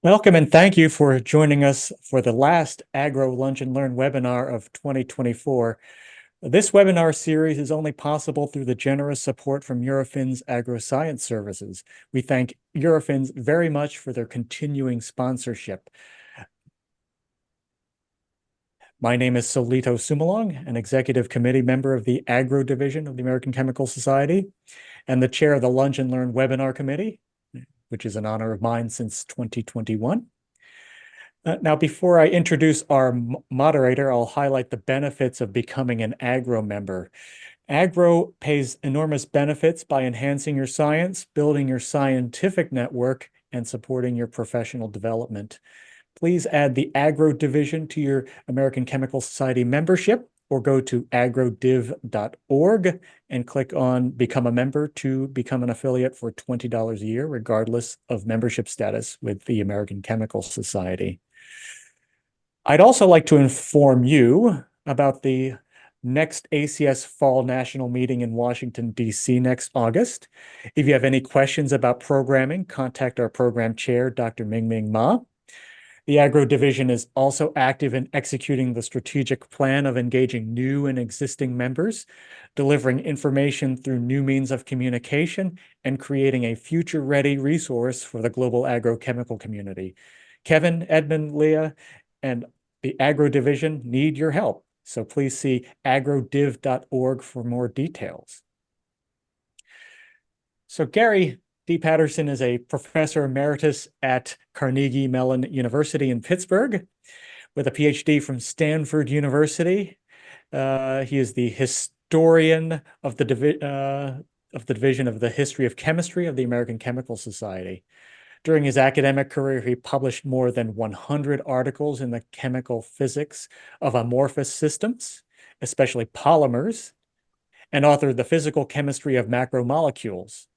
Welcome and thank you for joining us for the last Agro Lunch and Learn webinar of 2024. This webinar series is only possible through the generous support from Eurofins Agroscience Services. We thank Eurofins very much for their continuing sponsorship. My name is Solito Sumalong, an executive committee member of the Agro Division of the American Chemical Society and the chair of the Lunch and Learn Webinar Committee, which is an honor of mine since 2021. Now, before I introduce our moderator, I'll highlight the benefits of becoming an Agro member. Agro pays enormous benefits by enhancing your science, building your scientific network, and supporting your professional development. Please add the Agro division to your American Chemical Society membership or go to agrodiv.org and click on Become a Member to become an affiliate for $20 a year, regardless of membership status with the American Chemical Society. I'd also like to inform you about the next ACS Fall National Meeting in Washington, D.C. next August. If you have any questions about programming, contact our program chair, Dr. Mingming Ma. The Agro Division is also active in executing the strategic plan of engaging new and existing members, delivering information through new means of communication, and creating a future-ready resource for the global agrochemical community. Kevin, Edmund, Leah, and the Agro Division need your help, so please see agrodiv.org for more details. So Gary D. Patterson is a professor emeritus at Carnegie Mellon University in Pittsburgh with a PhD from Stanford University. He is the historian of the Division of the History of Chemistry of the American Chemical Society. During his academic career, he published more than 100 articles in the chemical physics of amorphous systems, especially polymers, and authored The Physical Chemistry of Macromolecules.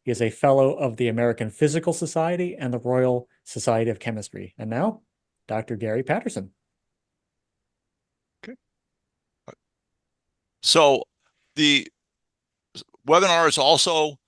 He is a fellow of the American Physical Society and the Royal Society of Chemistry. And now, Dr. Gary Patterson. Okay. So the webinar is also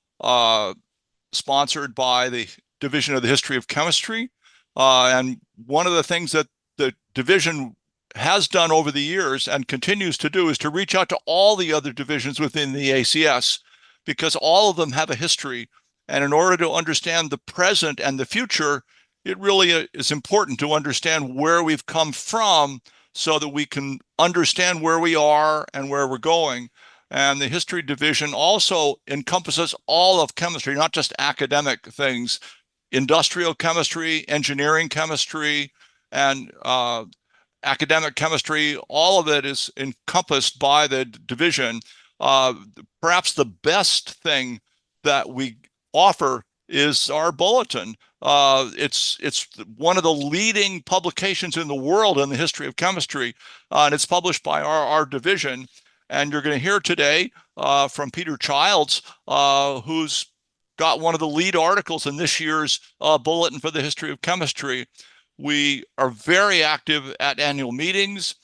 sponsored by the Division of the History of Chemistry. And one of the things that the division has done over the years and continues to do is to reach out to all the other divisions within the ACS, because all of them have a history. And in order to understand the present and the future, it really is important to understand where we've come from so that we can understand where we are and where we're going. And the history division also encompasses all of chemistry, not just academic things, industrial chemistry, engineering chemistry, and academic chemistry. All of it is encompassed by the division. Perhaps the best thing that we offer is our bulletin. It's one of the leading publications in the world in the history of chemistry, and it's published by our division. And you're going to hear today from Peter Childs, who's got one of the lead articles in this year's bulletin for the history of chemistry. We are very active at annual meetings,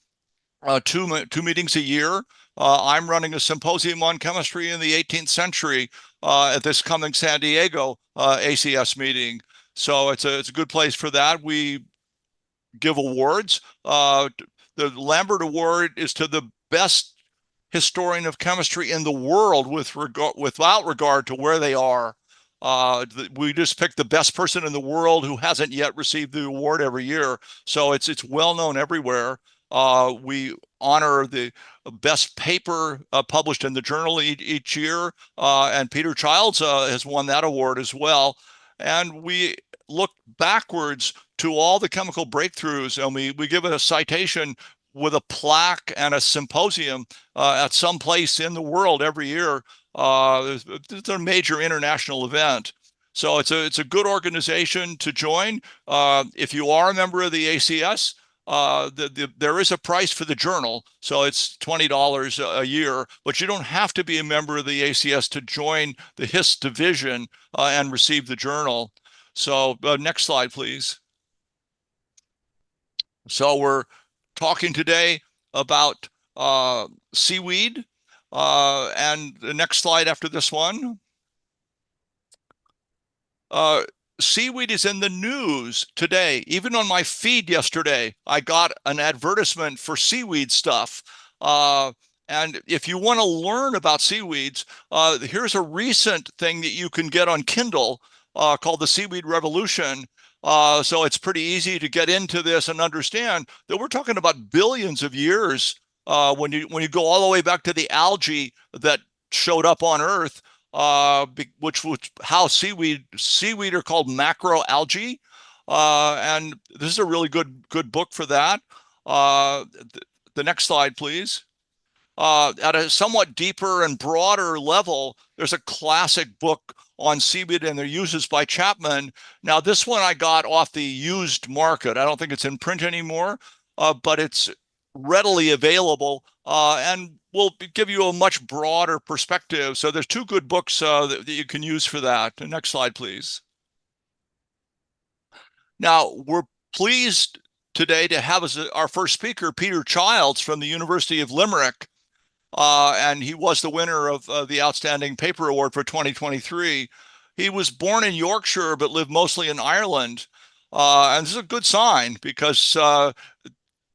two meetings a year. I'm running a symposium on chemistry in the 18th century at this coming San Diego ACS meeting. So it's a good place for that. We give awards. The Lambert Award is to the best historian of chemistry in the world without regard to where they are. We just pick the best person in the world who hasn't yet received the award every year. So it's well known everywhere. We honor the best paper published in the journal each year, and Peter Childs has won that award as well. And we look backwards to all the chemical breakthroughs, and we give it a citation with a plaque and a symposium at some place in the world every year. It's a major international event. So it's a good organization to join. If you are a member of the ACS, there is a price for the journal, so it's $20 a year, but you don't have to be a member of the ACS to join the HIST division and receive the journal. So next slide, please. So we're talking today about seaweed, and the next slide after this one. seaweed is in the news today. Even on my feed yesterday, I got an advertisement for seaweed stuff. And if you want to learn about seaweeds, here's a recent thing that you can get on Kindle called The Seaweed Revolution. So it's pretty easy to get into this and understand that we're talking about billions of years when you go all the way back to the algae that showed up on Earth, which how seaweed are called macroalgae, and this is a really good book for that. The next slide, please. At a somewhat deeper and broader level, there's a classic book on seaweed and their uses by Chapman. Now, this one I got off the used market. I don't think it's in print anymore, but it's readily available and will give you a much broader perspective. So there's two good books that you can use for that. The next slide, please. Now, we're pleased today to have as our first speaker, Peter Childs from the University of Limerick. And he was the winner of the Outstanding Paper Award for 2023. He was born in Yorkshire, but lived mostly in Ireland. And this is a good sign because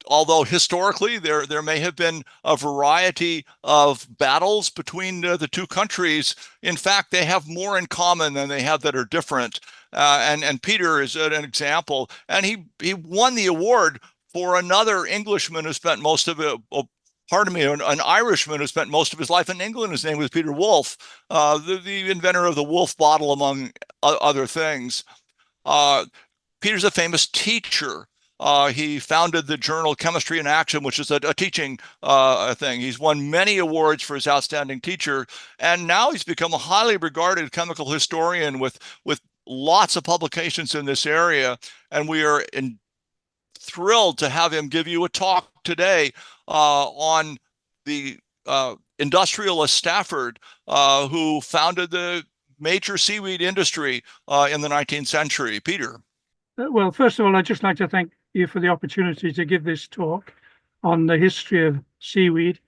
although historically there may have been a variety of battles between the two countries, in fact, they have more in common than they have that are different. And Peter is an example. And he won the award for another Englishman who spent most of it, an Irishman who spent most of his life in England. His name was Peter Wolf, the inventor of the Wolf bottle, among other things. Peter's a famous teacher. He founded the journal Chemistry in Action, which is a teaching thing. He's won many awards for his outstanding teacher, and now he's become a highly regarded chemical historian with lots of publications in this area. And we are thrilled to have him give you a talk today on the industrialist Stafford, who founded the major seaweed industry in the 19th century. Peter. Well, first of all, I'd just like to thank you for the opportunity to give this talk on the history of seaweed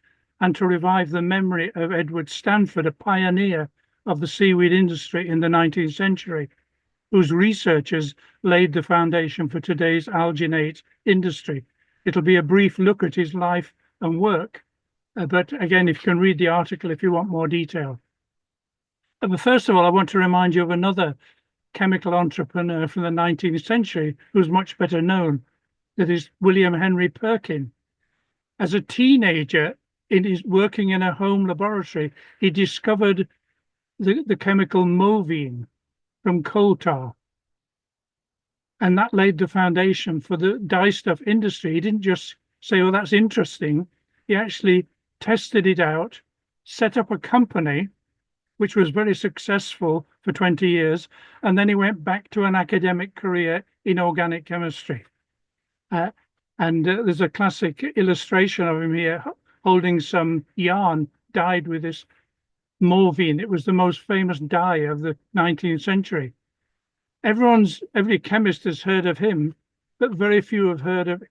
and to revive the memory of Edward Stanford, a pioneer of the seaweed industry in the 19th century, whose researchers laid the foundation for today's alginate industry. It'll be a brief look at his life and work, but again, if you can read the article if you want more detail. But first of all, I want to remind you of another chemical entrepreneur from the 19th century who's much better known. That is William Henry Perkin. As a teenager, working in a home laboratory, he discovered the chemical movine from coal tar. And that laid the foundation for the dyestuff industry. He didn't just say, oh, that's interesting. He actually tested it out, set up a company, which was very successful for 20 years. And then he went back to an academic career in organic chemistry. There's a classic illustration of him here holding some yarn dyed with this movine. It was the most famous dye of the 19th century. Every chemist has heard of him, but very few have heard of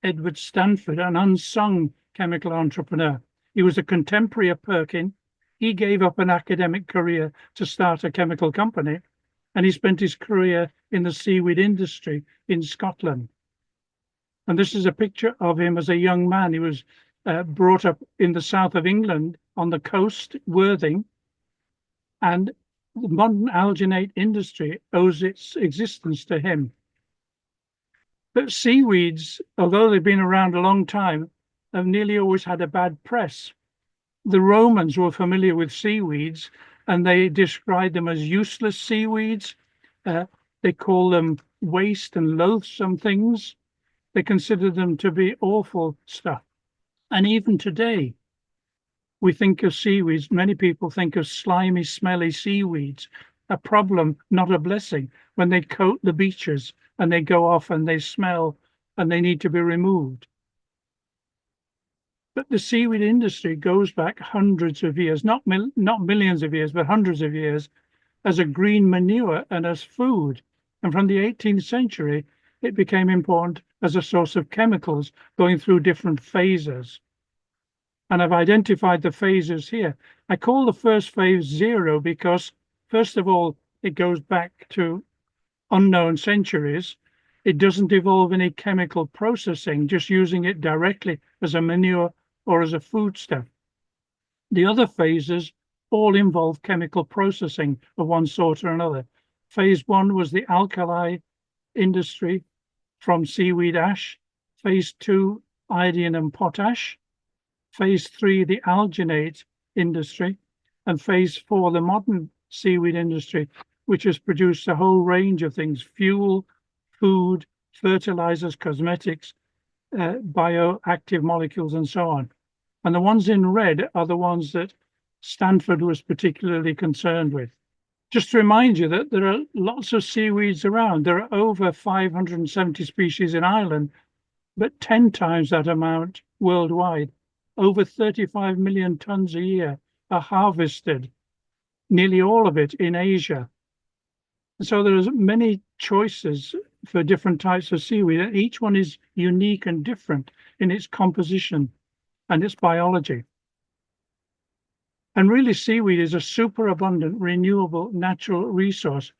Edward Stanford, an unsung chemical entrepreneur. He was a contemporary of Perkin. He gave up an academic career to start a chemical company, and he spent his career in the seaweed industry in Scotland. And this is a picture of him as a young man. He was brought up in the south of England on the coast, Worthing, and the modern alginate industry owes its existence to him. But seaweeds, although they've been around a long time, have nearly always had a bad press. The Romans were familiar with seaweeds, and they described them as useless seaweeds. They call them waste and loathsome things. They consider them to be awful stuff. And even today, we think of seaweeds, many people think of slimy, smelly seaweeds, a problem, not a blessing, when they coat the beaches and they go off and they smell and they need to be removed. But the seaweed industry goes back hundreds of years, not millions of years, but hundreds of years, as a green manure and as food. And from the 18th century, it became important as a source of chemicals going through different phases. And I've identified the phases here. I call the first phase 0 because, first of all, it goes back to unknown centuries, it doesn't involve any chemical processing, just using it directly as a manure or as a foodstuff. The other phases all involve chemical processing of one sort or another. Phase 1 was the alkali industry from seaweed ash. Phase 2, iodine and potash. Phase 3, the alginate industry. And phase 4, the modern seaweed industry, which has produced a whole range of things: fuel, food, fertilizers, cosmetics, bioactive molecules, and so on. And the ones in red are the ones that Stanford was particularly concerned with. Just to remind you that there are lots of seaweeds around. There are over 570 species in Ireland, but 10 times that amount worldwide. Over 35 million tons a year are harvested, nearly all of it in Asia. So there's many choices for different types of seaweed, and each one is unique and different in its composition and its biology. And really, seaweed is a super abundant, renewable, natural resource.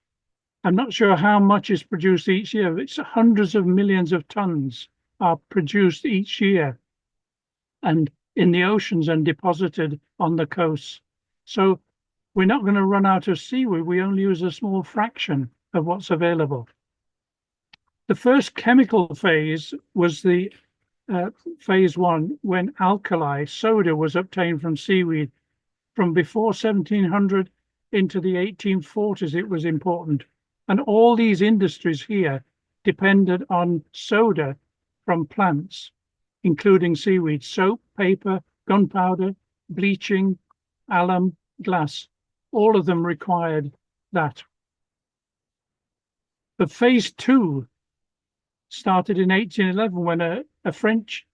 I'm not sure how much is produced each year, but it's hundreds of millions of tons are produced each year and in the oceans and deposited on the coasts. So we're not going to run out of seaweed. We only use a small fraction of what's available. The first chemical phase was the phase 1, when alkali, soda, was obtained from seaweed. From before 1700 into the 1840s, it was important. And all these industries here depended on soda from plants, including seaweed: soap, paper, gunpowder, bleaching, alum, glass. All of them required that. But phase 2 started in 1811 when a French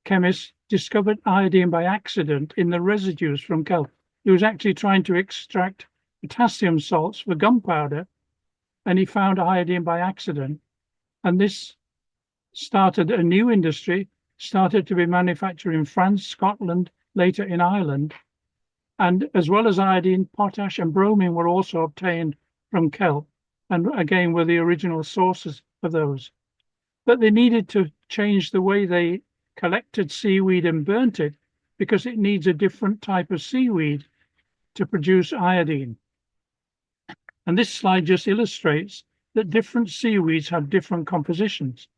chemist discovered iodine by accident in the residues from kelp. He was actually trying to extract potassium salts for gunpowder, and he found iodine by accident. And this started a new industry, started to be manufactured in France, Scotland, later in Ireland. And as well as iodine, potash and bromine were also obtained from kelp, and again were the original sources of those. But they needed to change the way they collected seaweed and burnt it, because it needs a different type of seaweed to produce iodine. And this slide just illustrates that different seaweeds have different compositions.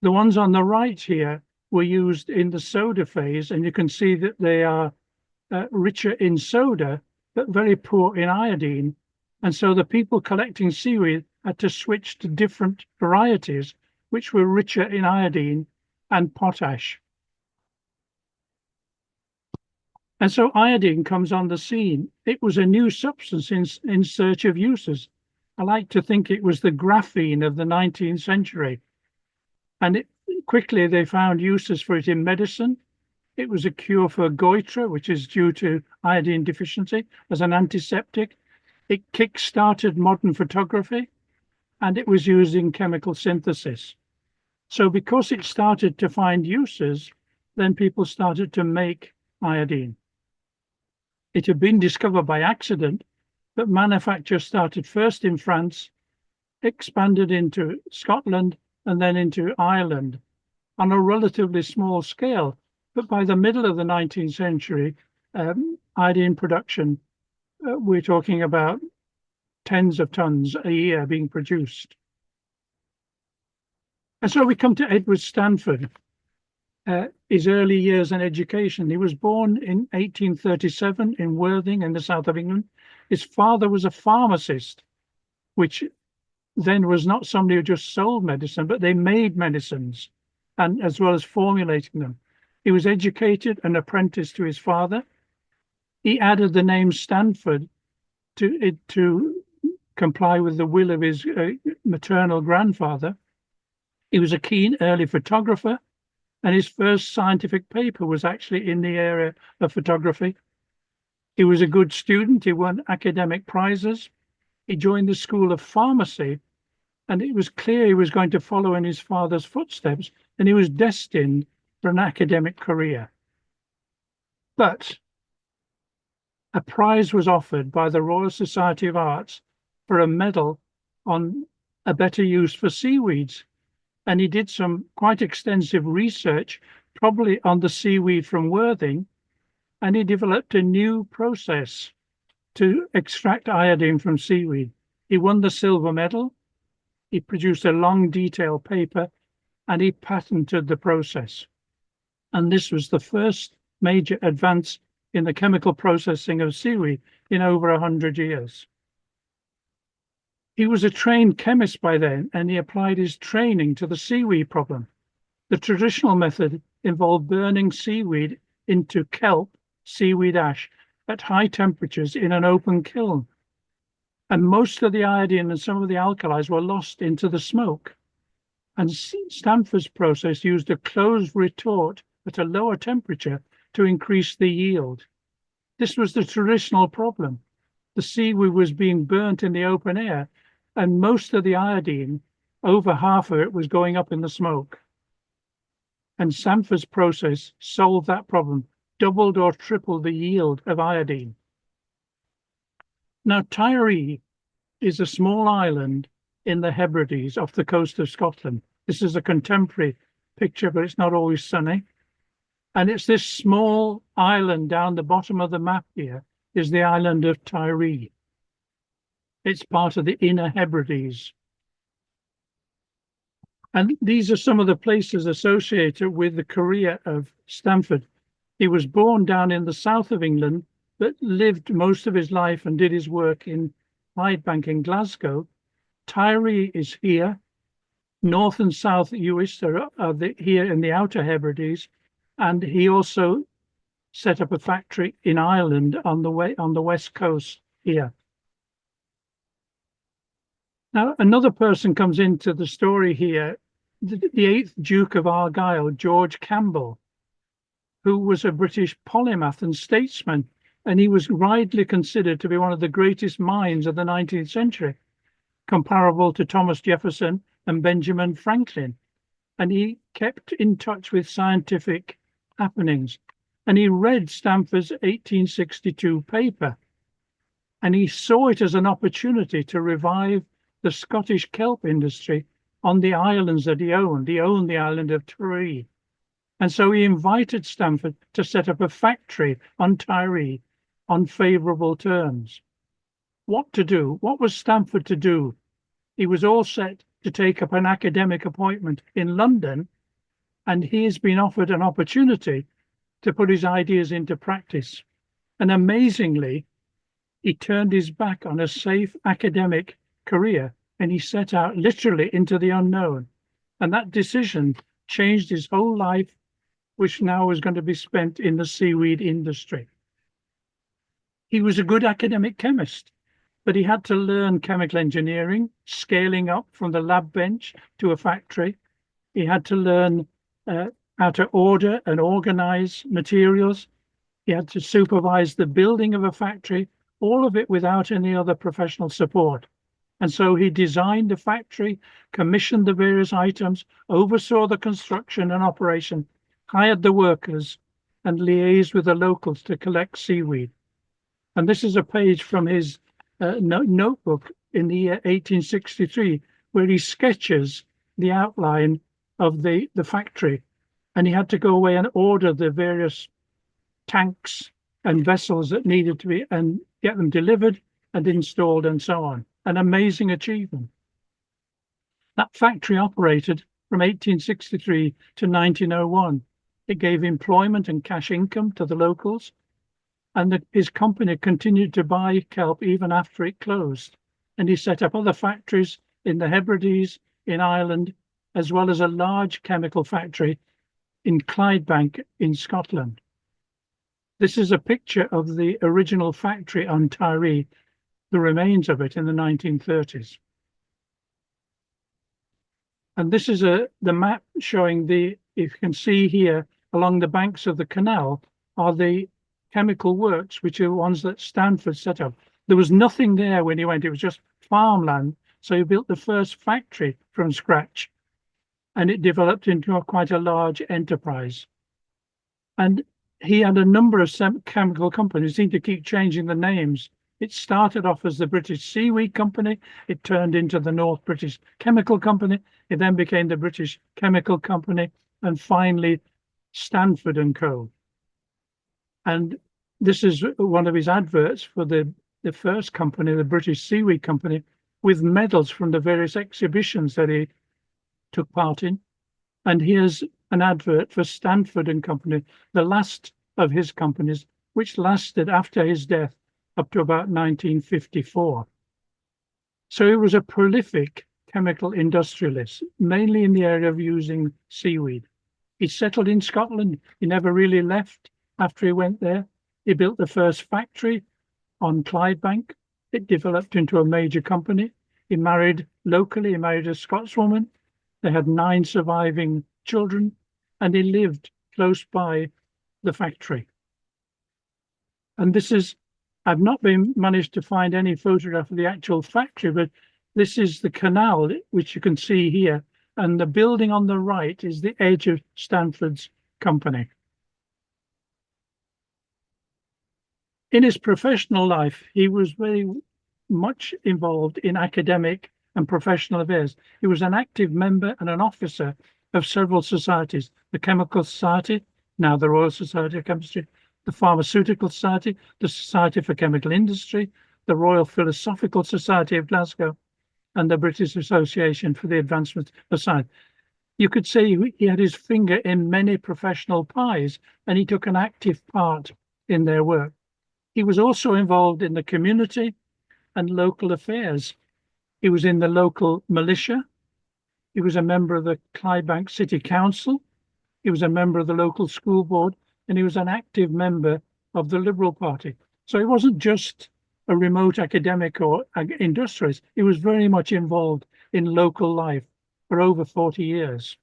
The ones on the right here were used in the soda phase, and you can see that they are richer in soda, but very poor in iodine. And so the people collecting seaweed had to switch to different varieties, which were richer in iodine and potash. And so iodine comes on the scene. It was a new substance in search of uses. I like to think it was the graphene of the 19th century. And quickly they found uses for it in medicine. It was a cure for goiter, which is due to iodine deficiency, as an antiseptic. It kick-started modern photography, and it was used in chemical synthesis. So because it started to find uses, then people started to make iodine. It had been discovered by accident, but manufacture started first in France, expanded into Scotland, and then into Ireland on a relatively small scale. But by the middle of the 19th century, iodine production, we're talking about tens of tons a year being produced. And so we come to Edward Stanford, his early years and education. He was born in 1837 in Worthing in the south of England. His father was a pharmacist, which then was not somebody who just sold medicine, but they made medicines, and as well as formulating them. He was educated and apprenticed to his father. He added the name Stanford to comply with the will of his maternal grandfather. He was a keen early photographer, and his first scientific paper was actually in the area of photography. He was a good student. He won academic prizes. He joined the School of Pharmacy, and it was clear he was going to follow in his father's footsteps, and he was destined for an academic career. But a prize was offered by the Royal Society of Arts for a medal on a better use for seaweeds. And he did some quite extensive research, probably on the seaweed from Worthing, and he developed a new process to extract iodine from seaweed. He won the silver medal, he produced a long detailed paper, and he patented the process. And this was the first major advance in the chemical processing of seaweed in over 100 years. He was a trained chemist by then, and he applied his training to the seaweed problem. The traditional method involved burning seaweed into kelp, seaweed ash, at high temperatures in an open kiln. And most of the iodine and some of the alkalis were lost into the smoke. And Stanford's process used a closed retort at a lower temperature to increase the yield. This was the traditional problem. The seaweed was being burnt in the open air, and most of the iodine, over half of it, was going up in the smoke. And Stanford's process solved that problem, doubled or tripled the yield of iodine. Now, Tiree is a small island in the Hebrides off the coast of Scotland. This is a contemporary picture, but it's not always sunny. And it's this small island down the bottom of the map here is the island of Tiree. It's part of the Inner Hebrides. And these are some of the places associated with the career of Stanford. He was born down in the south of England, but lived most of his life and did his work in Clydebank in Glasgow. Tiree is here. North and South Uist are here in the Outer Hebrides. And he also set up a factory in Ireland on the west coast here. Now, another person comes into the story here, the 8th Duke of Argyll, George Campbell, who was a British polymath and statesman, and he was widely considered to be one of the greatest minds of the 19th century, comparable to Thomas Jefferson and Benjamin Franklin. And he kept in touch with scientific happenings. And he read Stanford's 1862 paper, and he saw it as an opportunity to revive the Scottish kelp industry on the islands that he owned. He owned the island of Tiree. And so he invited Stanford to set up a factory on Tiree on favorable terms. What to do? What was Stanford to do? He was all set to take up an academic appointment in London, and he has been offered an opportunity to put his ideas into practice. And amazingly, he turned his back on a safe academic career, and he set out literally into the unknown. And that decision changed his whole life, which now was going to be spent in the seaweed industry. He was a good academic chemist, but he had to learn chemical engineering, scaling up from the lab bench to a factory. He had to learn how to order and organize materials. He had to supervise the building of a factory, all of it without any other professional support. And so he designed the factory, commissioned the various items, oversaw the construction and operation, hired the workers, and liaised with the locals to collect seaweed. And this is a page from his notebook in the year 1863, where he sketches the outline of the factory. And he had to go away and order the various tanks and vessels that needed to be, and get them delivered and installed and so on. An amazing achievement. That factory operated from 1863 to 1901. It gave employment and cash income to the locals, and his company continued to buy kelp even after it closed. And he set up other factories in the Hebrides, in Ireland, as well as a large chemical factory in Clydebank in Scotland. This is a picture of the original factory on Tiree, the remains of it in the 1930s. And this is the map showing if you can see here, along the banks of the canal are the chemical works, which are ones that Stanford set up. There was nothing there when he went, it was just farmland. So he built the first factory from scratch, and it developed into quite a large enterprise. And he had a number of chemical companies, seemed to keep changing the names It started off as the British Seaweed Company. It turned into the North British Chemical Company. It then became the British Chemical Company, and finally Stanford and Co. And this is one of his adverts for the first company, the British Seaweed Company, with medals from the various exhibitions that he took part in. And here's an advert for Stanford and Company, the last of his companies, which lasted after his death up to about 1954. So he was a prolific chemical industrialist, mainly in the area of using seaweed. He settled in Scotland. He never really left after he went there. He built the first factory on Clydebank. It developed into a major company. He married locally. He married a Scotswoman. They had 9 surviving children, and he lived close by the factory. And this is, I've not managed to find any photograph of the actual factory, but this is the canal, which you can see here. And the building on the right is the edge of Stanford's company. In his professional life, he was very much involved in academic and professional affairs. He was an active member and an officer of several societies: the Chemical Society, now the Royal Society of Chemistry, the Pharmaceutical Society, the Society for Chemical Industry, the Royal Philosophical Society of Glasgow, and the British Association for the Advancement of Science. You could say he had his finger in many professional pies, and he took an active part in their work. He was also involved in the community and local affairs. He was in the local militia. He was a member of the Clydebank City Council. He was a member of the local school board, and he was an active member of the Liberal Party. So he wasn't just a remote academic or industrialist. He was very much involved in local life for over 40 years.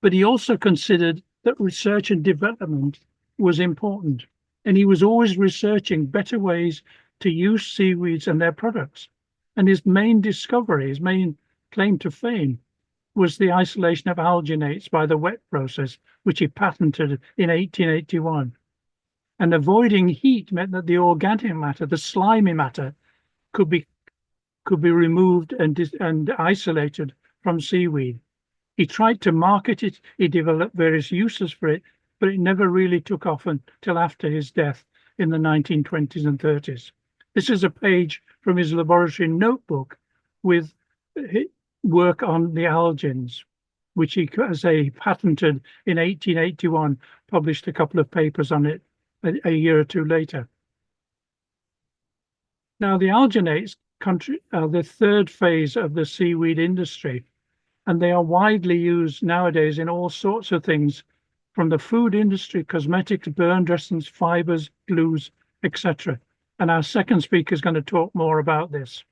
But he also considered that research and development was important, and he was always researching better ways to use seaweeds and their products. And his main discovery, his main claim to fame, was the isolation of alginates by the wet process, which he patented in 1881. And avoiding heat meant that the organic matter, the slimy matter, could be removed and isolated from seaweed. He tried to market it. He developed various uses for it, but it never really took off until after his death in the 1920s and 30s. This is a page from his laboratory notebook with work on the algins, which he, as a patented in 1881, published a couple of papers on it a year or two later. Now, the alginates are the third phase of the seaweed industry, and they are widely used nowadays in all sorts of things, from the food industry, cosmetics, burn dressings, fibers, glues, etc. And our second speaker is going to talk more about this.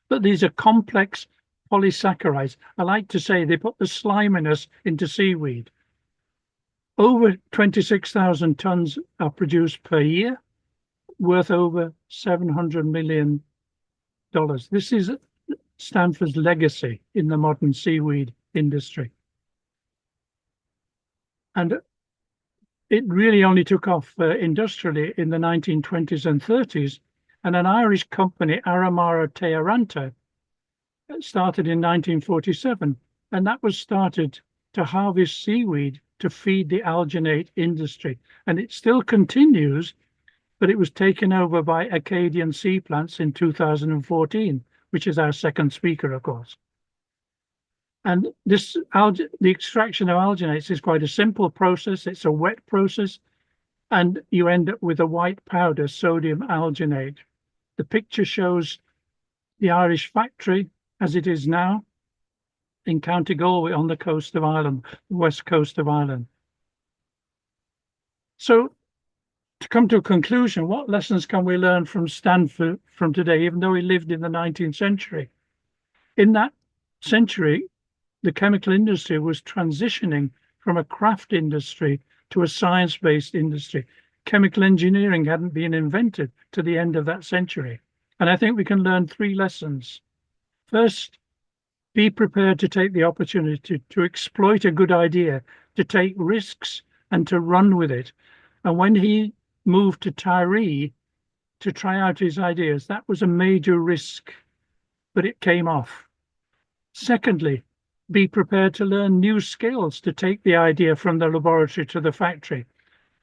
But these are complex polysaccharides. I like to say they put the sliminess into seaweed. Over 26,000 tons are produced per year, worth over $700 million. This is Stanford's legacy in the modern seaweed industry. And it really only took off industrially in the 1920s and 30s. And an Irish company, Aramara Tearanta, started in 1947. And that was started to harvest seaweed to feed the alginate industry. And it still continues, but it was taken over by Acadian Sea Plants in 2014, which is our second speaker, of course. And this the extraction of alginates is quite a simple process. It's a wet process, and you end up with a white powder, sodium alginate. The picture shows the Irish factory as it is now in County Galway on the coast of Ireland, the west coast of Ireland. So to come to a conclusion, what lessons can we learn from Stanford from today, even though he lived in the 19th century? In that century, the chemical industry was transitioning from a craft industry to a science-based industry. Chemical engineering hadn't been invented to the end of that century. And I think we can learn 3 lessons. First, be prepared to take the opportunity to exploit a good idea, to take risks and to run with it. And when he moved to Tyree, to try out his ideas. That was a major risk, but it came off. Secondly, be prepared to learn new skills to take the idea from the laboratory to the factory.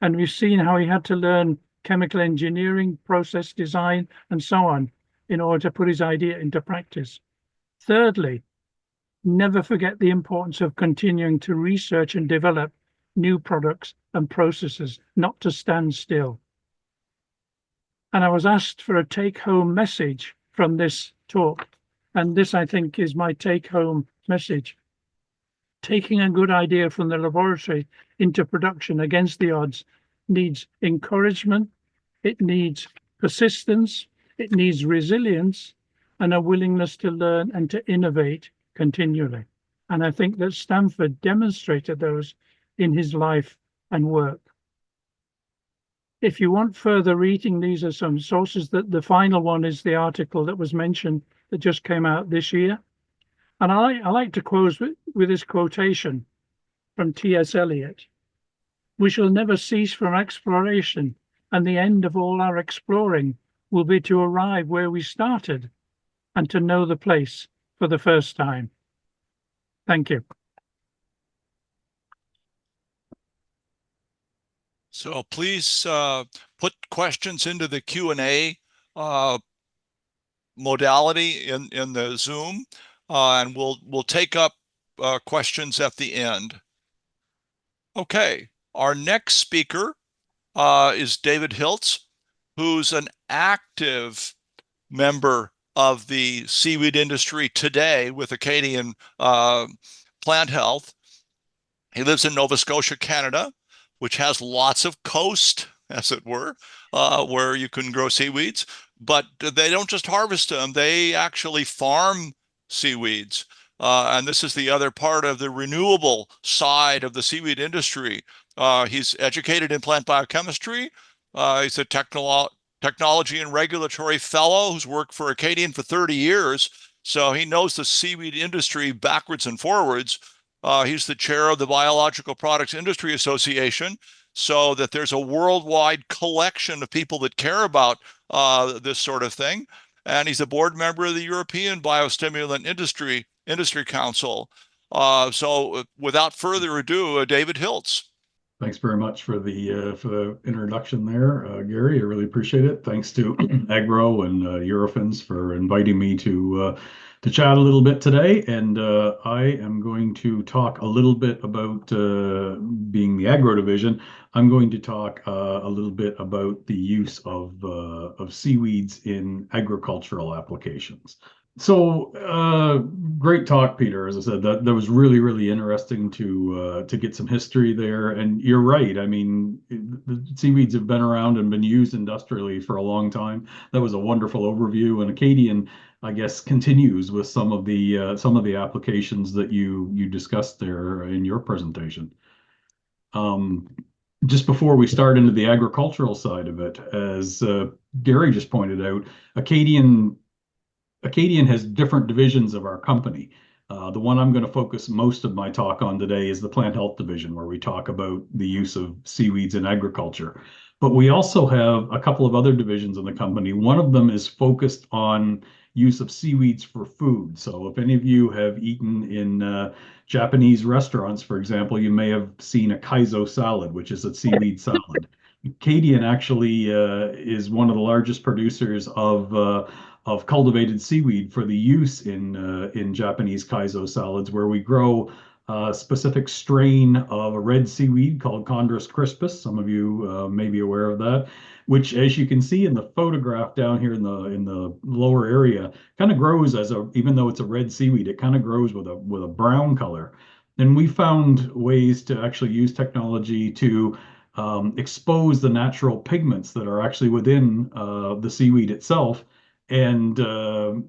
And we've seen how he had to learn chemical engineering, process design, and so on in order to put his idea into practice. Thirdly, never forget the importance of continuing to research and develop new products and processes, not to stand still. And I was asked for a take-home message from this talk. And this, I think, is my take-home message. Taking a good idea from the laboratory into production against the odds needs encouragement, it needs persistence, it needs resilience, and a willingness to learn and to innovate continually. And I think that Stanford demonstrated those in his life and work. If you want further reading, these are some sources. That the final one is the article that was mentioned that just came out this year. And I like to close with this quotation from T.S. Eliot. We shall never cease from exploration, and the end of all our exploring will be to arrive where we started and to know the place for the first time. Thank you. So please put questions into the Q&A modality in the Zoom, and we'll take up questions at the end. Okay, our next speaker is David Hiltz, who's an active member of the seaweed industry today with Acadian Plant Health. He lives in Nova Scotia, Canada, which has lots of coast, as it were, where you can grow seaweeds. But they don't just harvest them, they actually farm seaweeds. And this is the other part of the renewable side of the seaweed industry. He's educated in plant biochemistry. He's a technology and regulatory fellow who's worked for Acadian for 30 years. So he knows the seaweed industry backwards and forwards. He's the chair of the Biological Products Industry Association, so that there's a worldwide collection of people that care about this sort of thing. And he's a board member of the European Biostimulant Industry Council. So without further ado, David Hiltz. Thanks very much for the introduction there, Gary. I really appreciate it. Thanks to Agro and Eurofins for inviting me to chat a little bit today. And I am going to talk a little bit about being the Agro division. I'm going to talk a little bit about the use of seaweeds in agricultural applications. So great talk, Peter. As I said, that was really, really interesting to get some history there. And you're right. I mean, the seaweeds have been around and been used industrially for a long time. That was a wonderful overview. And Acadian, I guess, continues with some of the applications that you discussed there in your presentation. Just before we start into the agricultural side of it, as Gary just pointed out, Acadian has different divisions of our company. The one I'm going to focus most of my talk on today is the Plant Health division, where we talk about the use of seaweeds in agriculture. But we also have a couple of other divisions in the company. One of them is focused on use of seaweeds for food. So if any of you have eaten in Japanese restaurants, for example, you may have seen a kaizo salad, which is a seaweed salad. Acadian actually is one of the largest producers of cultivated seaweed for the use in Japanese kaizo salads, where we grow a specific strain of a red seaweed called Chondrus crispus. Some of you may be aware of that, which, as you can see in the photograph down here in the lower area, kind of grows even though it's a red seaweed, it kind of grows with a brown color. And we found ways to actually use technology to expose the natural pigments that are actually within the seaweed itself, and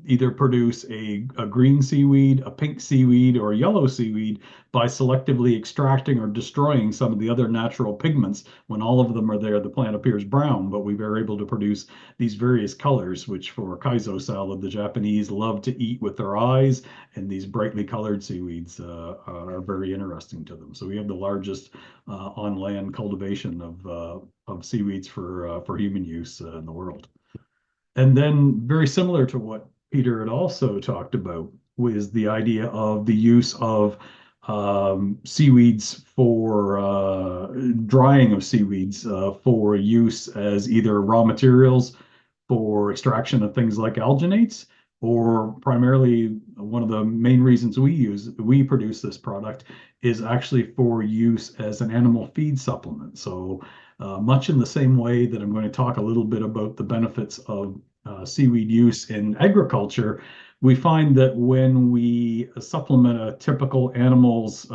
either produce a green seaweed, a pink seaweed, or a yellow seaweed by selectively extracting or destroying some of the other natural pigments. When all of them are there, the plant appears brown, but we were able to produce these various colors, which for kaizo salad, the Japanese love to eat with their eyes, and these brightly colored seaweeds are very interesting to them. So we have the largest on-land cultivation of seaweeds for human use in the world. And then very similar to what Peter had also talked about was the idea of the use of seaweeds for drying of seaweeds for use as either raw materials for extraction of things like alginates, or primarily one of the main reasons we produce this product is actually for use as an animal feed supplement. So much in the same way that I'm going to talk a little bit about the benefits of seaweed use in agriculture, we find that when we supplement a typical animal's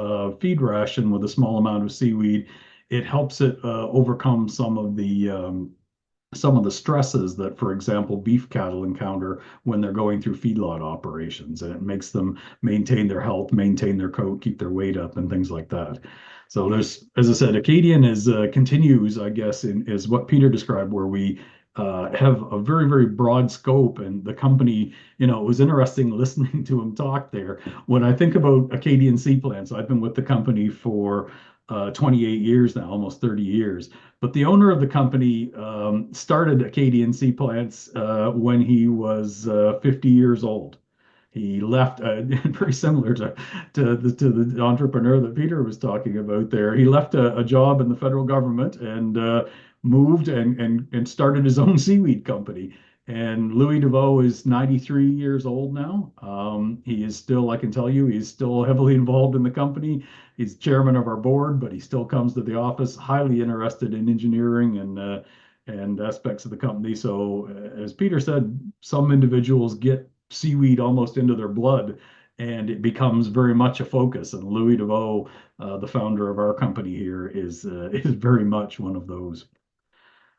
feed ration with a small amount of seaweed, it helps it overcome some of the stresses that, for example, beef cattle encounter when they're going through feedlot operations, and it makes them maintain their health, maintain their coat, keep their weight up, and things like that. So there's, as I said, Acadian continues, I guess, is what Peter described, where we have a very, very broad scope. And the company, it was interesting listening to him talk there. When I think about Acadian Sea Plants, I've been with the company for 28 years now, almost 30 years. But the owner of the company started Acadian Sea Plants when he was 50 years old. He left, very similar to the entrepreneur that Peter was talking about there. He left a job in the federal government and moved and started his own seaweed company. And Louis DeVoe is 93 years old now. He is still, I can tell you, he's still heavily involved in the company. He's chairman of our board, but he still comes to the office, highly interested in engineering and aspects of the company. So, as Peter said, some individuals get seaweed almost into their blood, and it becomes very much a focus. And Louis DeVoe, the founder of our company here, is very much one of those.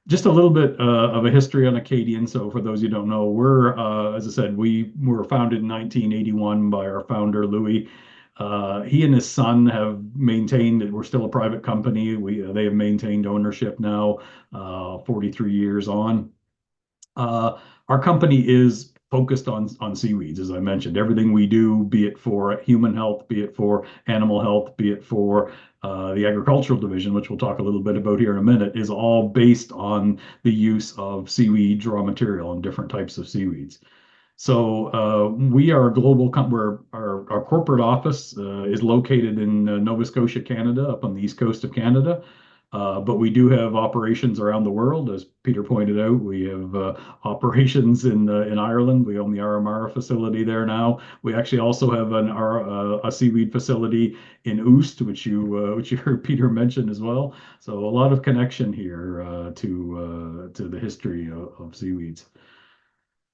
Just a little bit of a history on Acadian. So for those you don't know, we're, as I said, we were founded in 1981 by our founder, Louis. He and his son have maintained that we're still a private company. They have maintained ownership now, 43 years on. Our company is focused on seaweeds, as I mentioned. Everything we do, be it for human health, be it for animal health, be it for the agricultural division, which we'll talk a little bit about here in a minute, is all based on the use of seaweed raw material and different types of seaweeds. So we are a global company. Our corporate office is located in Nova Scotia, Canada, up on the east coast of Canada. But we do have operations around the world. As Peter pointed out, we have operations in Ireland. We own the Aramara facility there now. We actually also have a seaweed facility in Oost, which you heard Peter mention as well. So a lot of connection here to the history of seaweeds.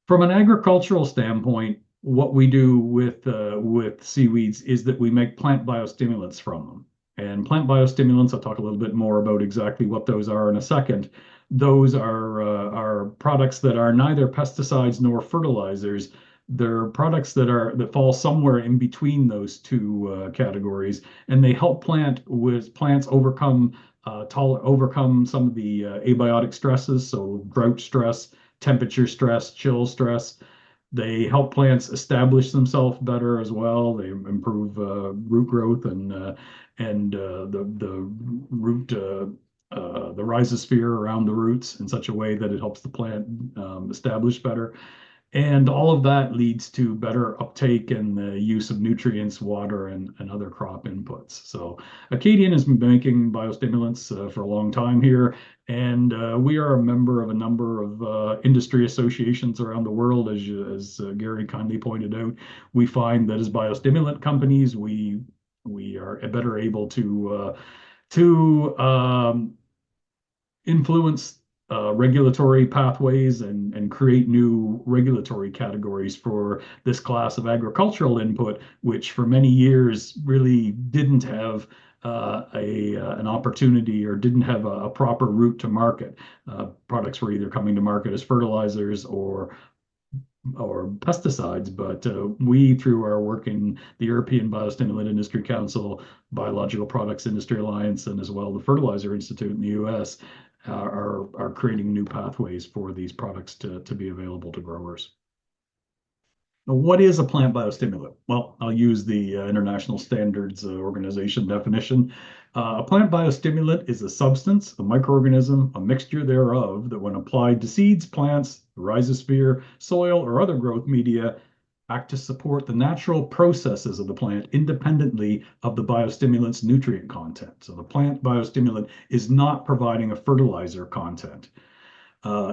From an agricultural standpoint, what we do with seaweeds is that we make plant biostimulants from them. And plant biostimulants, I'll talk a little bit more about exactly what those are in a second. Those are products that are neither pesticides nor fertilizers. They're products that fall somewhere in between those two categories, and they help plants overcome some of the abiotic stresses, so drought stress, temperature stress, chill stress. They help plants establish themselves better as well. They improve root growth and the root, the rhizosphere around the roots in such a way that it helps the plant establish better. And all of that leads to better uptake and the use of nutrients, water, and other crop inputs. So Acadian has been making biostimulants for a long time here, and we are a member of a number of industry associations around the world. As Gary kindly pointed out, we find that as biostimulant companies, we are better able to influence regulatory pathways and create new regulatory categories for this class of agricultural input, which for many years really didn't have an opportunity or didn't have a proper route to market. Products were either coming to market as fertilizers or pesticides, but we, through our work in the European Biostimulant Industry Council, Biological Products Industry Alliance, and as well the Fertilizer Institute in the US, are creating new pathways for these products to be available to growers. Now, what is a plant biostimulant? Well, I'll use the International Standards Organization definition. A plant biostimulant is a substance, a microorganism, a mixture thereof that when applied to seeds, plants, the rhizosphere, soil, or other growth media, act to support the natural processes of the plant independently of the biostimulant's nutrient content. So the plant biostimulant is not providing a fertilizer content.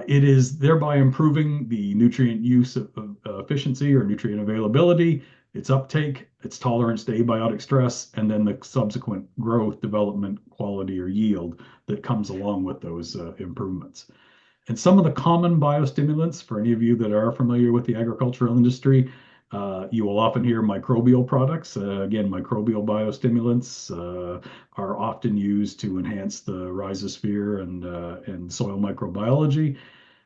It is thereby improving the nutrient use efficiency or nutrient availability, its uptake, its tolerance to abiotic stress, and then the subsequent growth, development, quality, or yield that comes along with those improvements. And some of the common biostimulants, for any of you that are familiar with the agricultural industry, you will often hear microbial products. Again, microbial biostimulants are often used to enhance the rhizosphere and soil microbiology.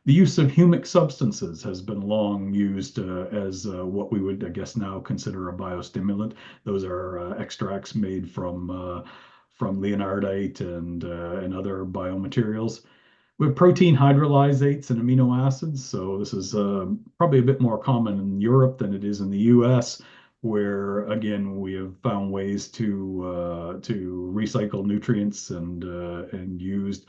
The use of humic substances has been long used as what we would, I guess, now consider a biostimulant. Those are extracts made from leonardite and other biomaterials. We have protein hydrolysates and amino acids. So this is probably a bit more common in Europe than it is in the US, where again we have found ways to recycle nutrients and used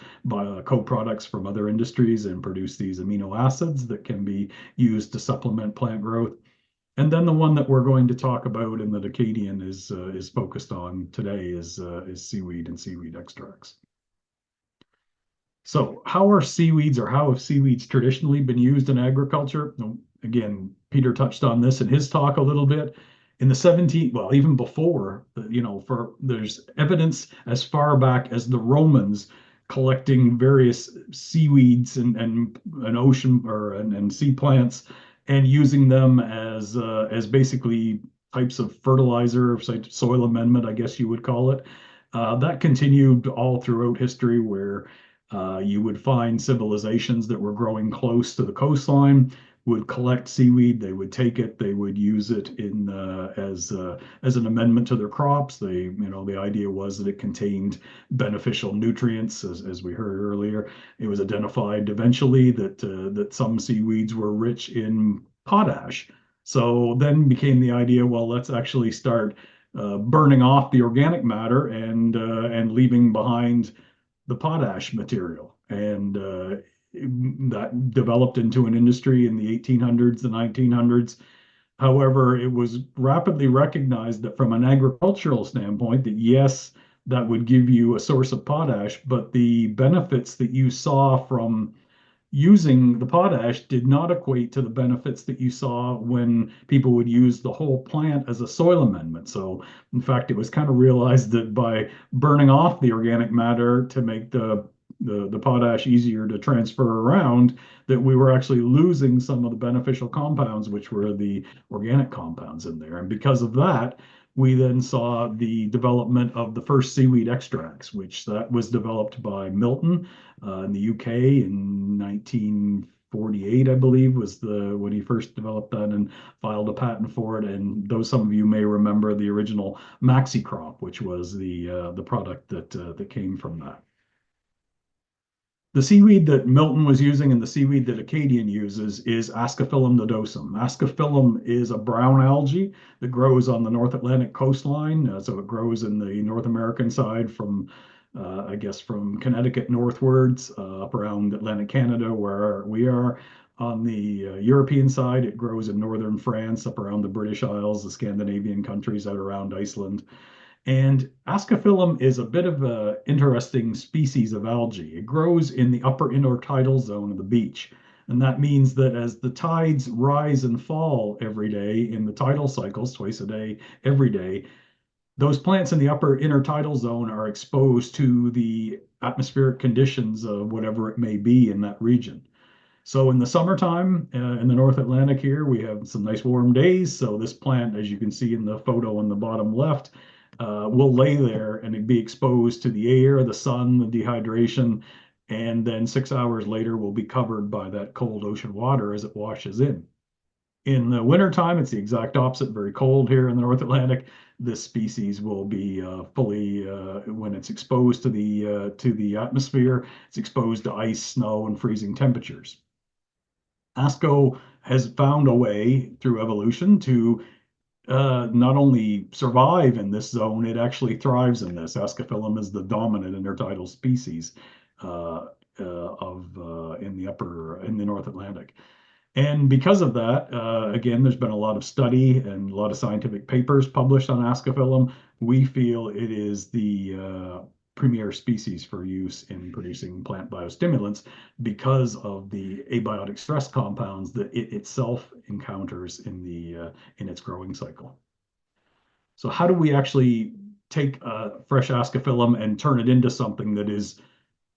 co-products from other industries and produce these amino acids that can be used to supplement plant growth. And then the one that we're going to talk about and that Acadian is focused on today is seaweed and seaweed extracts. So how have seaweeds traditionally been used in agriculture? Again, Peter touched on this in his talk a little bit. In the 17th, well, even before, there's evidence as far back as the Romans collecting various seaweeds and ocean and sea plants and using them as basically types of fertilizer, soil amendment, I guess you would call it. That continued all throughout history, where you would find civilizations that were growing close to the coastline would collect seaweed. They would take it. They would use it as an amendment to their crops. The idea was that it contained beneficial nutrients, as we heard earlier. It was identified eventually that some seaweeds were rich in potash. So then became the idea, well, let's actually start burning off the organic matter and leaving behind the potash material. And that developed into an industry in the 1800s, the 1900s. However, it was rapidly recognized that from an agricultural standpoint, that yes, that would give you a source of potash, but the benefits that you saw from using the potash did not equate to the benefits that you saw when people would use the whole plant as a soil amendment. So in fact, it was kind of realized that by burning off the organic matter to make the potash easier to transfer around, that we were actually losing some of the beneficial compounds, which were the organic compounds in there. And because of that, we then saw the development of the first seaweed extracts, which that was developed by Milton in the UK in 1948, I believe, was when he first developed that and filed a patent for it. And some of you may remember the original maxi crop, which was the product that came from that. The seaweed that Milton was using and the seaweed that Acadian uses is Ascophyllum nodosum. Ascophyllum is a brown algae that grows on the North Atlantic coastline. So it grows in the North American side from Connecticut northwards, up around Atlantic Canada, where we are. On the European side, it grows in northern France, up around the British Isles, the Scandinavian countries out around Iceland. And Ascophyllum is a bit of an interesting species of algae. It grows in the upper intertidal zone of the beach. And that means that as the tides rise and fall every day in the tidal cycles, twice a day, every day, those plants in the upper intertidal zone are exposed to the atmospheric conditions of whatever it may be in that region. So in the summertime, in the North Atlantic here, we have some nice warm days. So this plant, as you can see in the photo on the bottom left, will lay there and be exposed to the air, the sun, the dehydration, and then 6 hours later will be covered by that cold ocean water as it washes in. In the wintertime, it's the exact opposite, very cold here in the North Atlantic. This species will be fully, when it's exposed to the atmosphere, it's exposed to ice, snow, and freezing temperatures. ASCO has found a way through evolution to not only survive in this zone, it actually thrives in this. Ascophyllum is the dominant intertidal species in the North Atlantic. And because of that, again, there's been a lot of study and a lot of scientific papers published on Ascophyllum. We feel it is the premier species for use in producing plant biostimulants because of the abiotic stress compounds that it itself encounters in its growing cycle. So how do we actually take fresh Ascophyllum and turn it into something that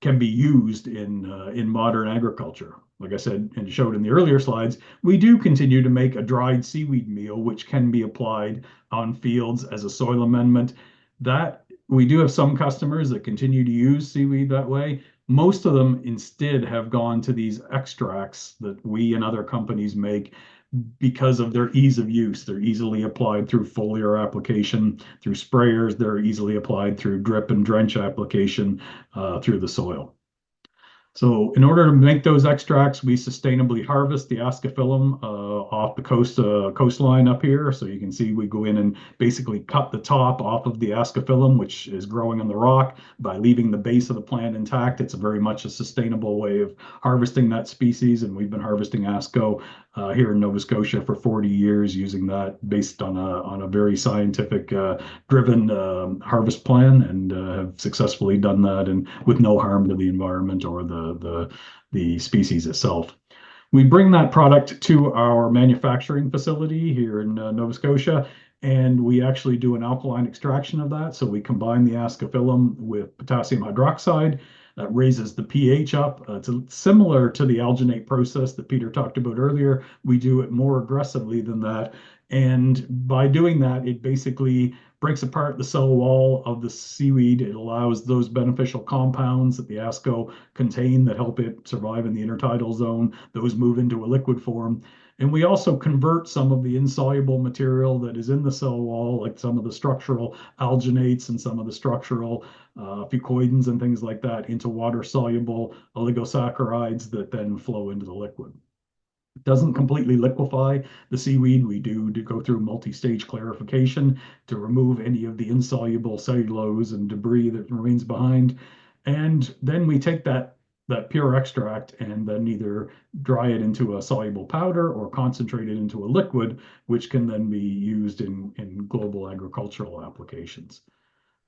can be used in modern agriculture? Like I said and showed in the earlier slides, we do continue to make a dried seaweed meal, which can be applied on fields as a soil amendment. That we do have some customers that continue to use seaweed that way. Most of them instead have gone to these extracts that we and other companies make because of their ease of use. They're easily applied through foliar application, through sprayers. They're easily applied through drip and drench application through the soil. So in order to make those extracts, we sustainably harvest the Ascophyllum off the coastline up here. So you can see we go in and basically cut the top off of the Ascophyllum, which is growing on the rock, by leaving the base of the plant intact. It's very much a sustainable way of harvesting that species, and we've been harvesting Asco here in Nova Scotia for 40 years using that based on a very scientific driven harvest plan, and have successfully done that and with no harm to the environment or the species itself. We bring that product to our manufacturing facility here in Nova Scotia, and we actually do an alkaline extraction of that. So we combine the Ascophyllum with potassium hydroxide. That raises the pH up. It's similar to the alginate process that Peter talked about earlier. We do it more aggressively than that. And by doing that, it basically breaks apart the cell wall of the seaweed. It allows those beneficial compounds that the Asco contain that help it survive in the intertidal zone. Those move into a liquid form. And we also convert some of the insoluble material that is in the cell wall, like some of the structural alginates and some of the structural fucoidins and things like that, into water-soluble oligosaccharides that then flow into the liquid. It doesn't completely liquefy the seaweed. We do go through multi-stage clarification to remove any of the insoluble cellulose and debris that remains behind. And then we take that pure extract and then either dry it into a soluble powder or concentrate it into a liquid, which can then be used in global agricultural applications.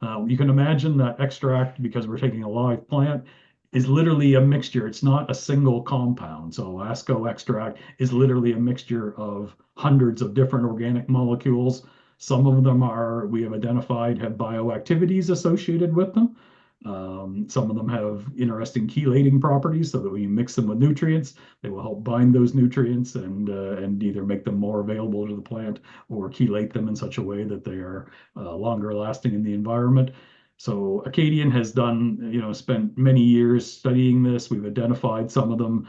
You can imagine that extract, because we're taking a live plant, is literally a mixture. It's not a single compound. So Asco extract is literally a mixture of hundreds of different organic molecules. Some of them we have identified have bioactivities associated with them. Some of them have interesting chelating properties, so that when you mix them with nutrients, they will help bind those nutrients and either make them more available to the plant or chelate them in such a way that they are longer lasting in the environment. So Acadian has spent many years studying this. We've identified some of them.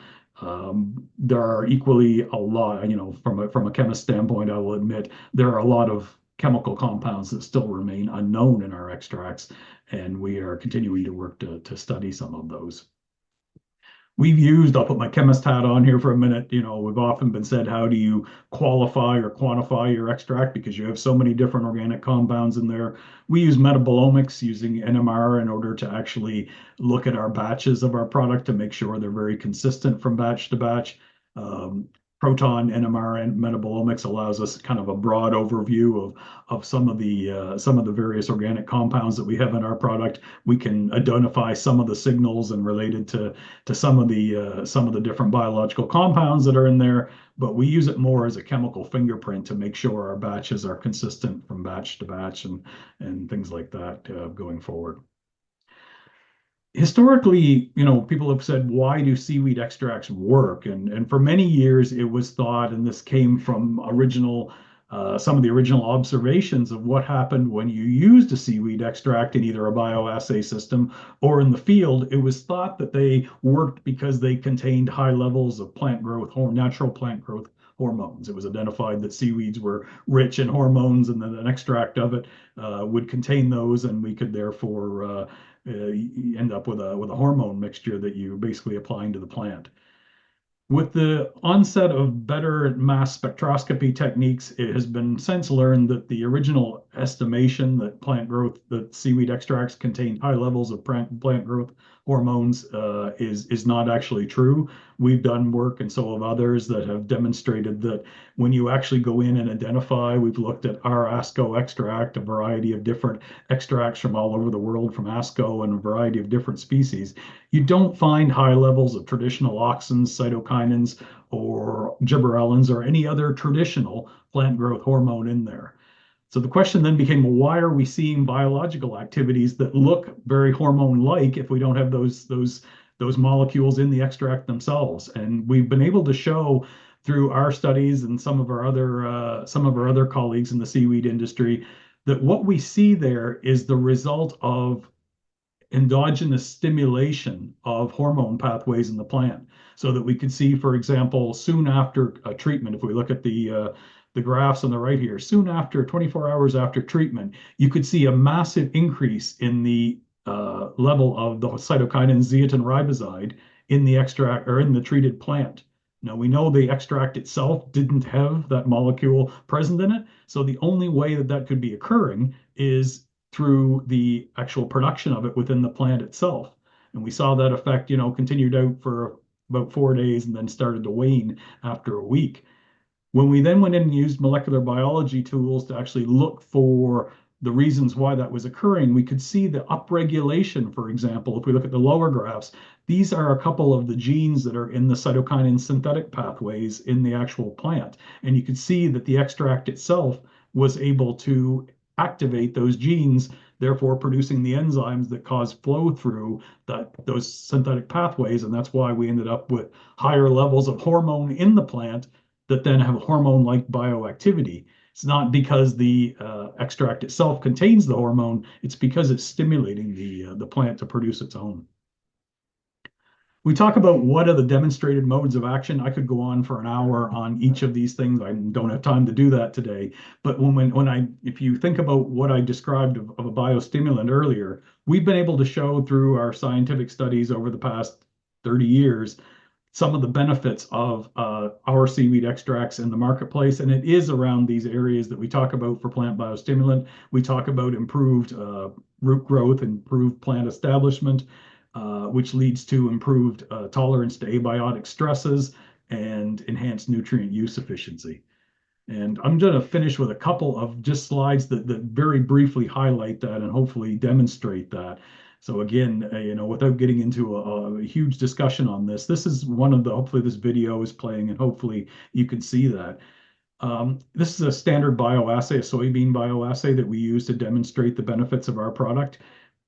There are equally a lot, from a chemist standpoint, I will admit, there are a lot of chemical compounds that still remain unknown in our extracts, and we are continuing to work to study some of those. I'll put my chemist hat on here for a minute. We've often been said, how do you qualify or quantify your extract? Because you have so many different organic compounds in there. We use metabolomics using NMR in order to actually look at our batches of our product to make sure they're very consistent from batch to batch. Proton NMR and metabolomics allows us kind of a broad overview of some of the various organic compounds that we have in our product. We can identify some of the signals and related to some of the different biological compounds that are in there, but we use it more as a chemical fingerprint to make sure our batches are consistent from batch to batch and things like that going forward. Historically, people have said, why do seaweed extracts work? And for many years, it was thought, and this came from some of the original observations of what happened when you used a seaweed extract in either a bioassay system or in the field. It was thought that they worked because they contained high levels of plant growth, natural plant growth hormones. It was identified that seaweeds were rich in hormones, and that an extract of it would contain those, and we could therefore end up with a hormone mixture that you're basically applying to the plant. With the onset of better mass spectroscopy techniques, it has been since learned that the original estimation that that seaweed extracts contain high levels of plant growth hormones is not actually true. We've done work, and so have others, that have demonstrated that when you actually go in and identify, we've looked at our ASCO extract, a variety of different extracts from all over the world from ASCO and a variety of different species. You don't find high levels of traditional auxins, cytokinins, or gibberellins, or any other traditional plant growth hormone in there. So the question then became, well, why are we seeing biological activities that look very hormone-like if we don't have those molecules in the extract themselves? And we've been able to show through our studies and some of our other colleagues in the seaweed industry that what we see there is the result of endogenous stimulation of hormone pathways in the plant, so that we could see, for example, soon after a treatment, if we look at the graphs on the right here, soon after 24 hours after treatment, you could see a massive increase in the level of the cytokinin zeatin riboside in the extract or in the treated plant. Now, we know the extract itself didn't have that molecule present in it, so the only way that that could be occurring is through the actual production of it within the plant itself. And we saw that effect, continued out for about 4 days and then started to wane after a week. When we then went in and used molecular biology tools to actually look for the reasons why that was occurring, we could see the upregulation, for example, if we look at the lower graphs, these are a couple of the genes that are in the cytokinin synthetic pathways in the actual plant. And you could see that the extract itself was able to activate those genes, therefore producing the enzymes that cause flow through those synthetic pathways. And that's why we ended up with higher levels of hormone in the plant that then have hormone-like bioactivity. It's not because the extract itself contains the hormone, it's because it's stimulating the plant to produce its own. We talk about what are the demonstrated modes of action. I could go on for an hour on each of these things. I don't have time to do that today. But if you think about what I described of a biostimulant earlier, we've been able to show through our scientific studies over the past 30 years some of the benefits of our seaweed extracts in the marketplace. And it is around these areas that we talk about for plant biostimulant. We talk about improved root growth, improved plant establishment, which leads to improved tolerance to abiotic stresses and enhanced nutrient use efficiency. And I'm going to finish with a couple of just slides that very briefly highlight that and hopefully demonstrate that. So again, without getting into a huge discussion on this, this is one of hopefully this video is playing and hopefully you can see that. This is a standard bioassay, a soybean bioassay that we use to demonstrate the benefits of our product.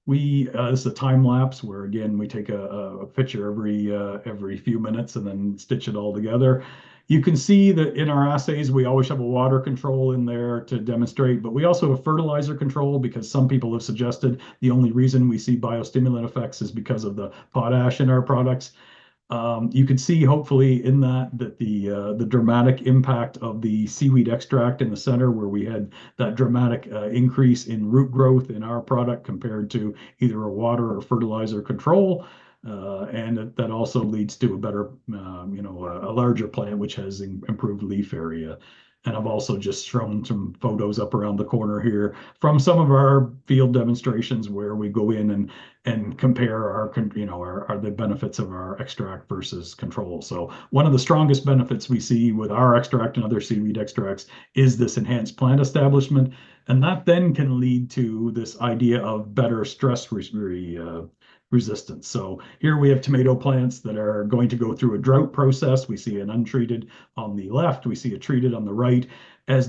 This is a time lapse where, again, we take a picture every few minutes and then stitch it all together. You can see that in our assays, we always have a water control in there to demonstrate, but we also have fertilizer control because some people have suggested the only reason we see biostimulant effects is because of the potash in our products. You can see hopefully in that the dramatic impact of the seaweed extract in the center, where we had that dramatic increase in root growth in our product compared to either a water or fertilizer control. And that also leads to a better, a larger plant, which has improved leaf area. And I've also just shown some photos up around the corner here from some of our field demonstrations where we go in and compare the benefits of our extract versus control. So one of the strongest benefits we see with our extract and other seaweed extracts is this enhanced plant establishment. And that then can lead to this idea of better stress resistance. So here we have tomato plants that are going to go through a drought process. We see an untreated on the left, we see a treated on the right. As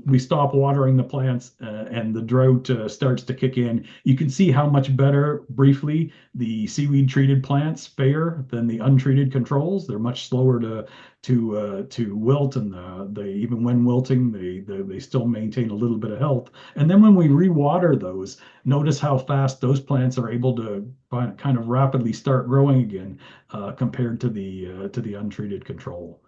we stop watering the plants and the drought starts to kick in, you can see how much better, briefly, the seaweed treated plants fare than the untreated controls. They're much slower to wilt, and even when wilting, they still maintain a little bit of health. And then when we rewater those, notice how fast those plants are able to kind of rapidly start growing again compared to the untreated control.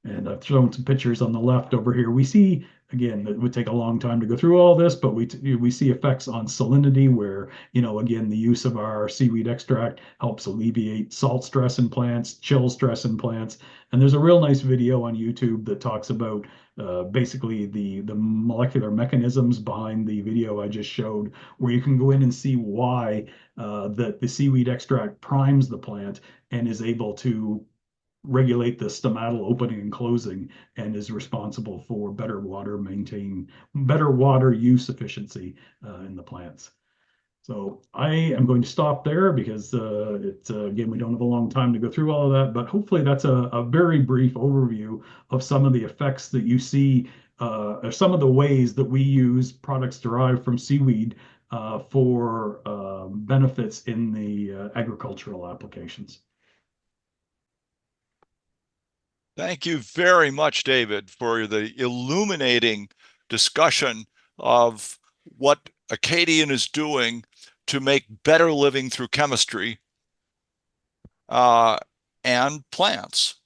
And I've shown some pictures on the left over here. We see, again, it would take a long time to go through all this, but we see effects on salinity where, again, the use of our seaweed extract helps alleviate salt stress in plants, chill stress in plants. And there's a real nice video on YouTube that talks about basically the molecular mechanisms behind the video I just showed, where you can go in and see why that the seaweed extract primes the plant and is able to regulate the stomatal opening and closing and is responsible for better water use efficiency in the plants. So I am going to stop there because again, we don't have a long time to go through all of that, but hopefully that's a very brief overview of some of the effects that you see, or some of the ways that we use products derived from seaweed for benefits in the agricultural applications. Thank you very much, David, for the illuminating discussion of what Acadian is doing to make better living through chemistry and plants.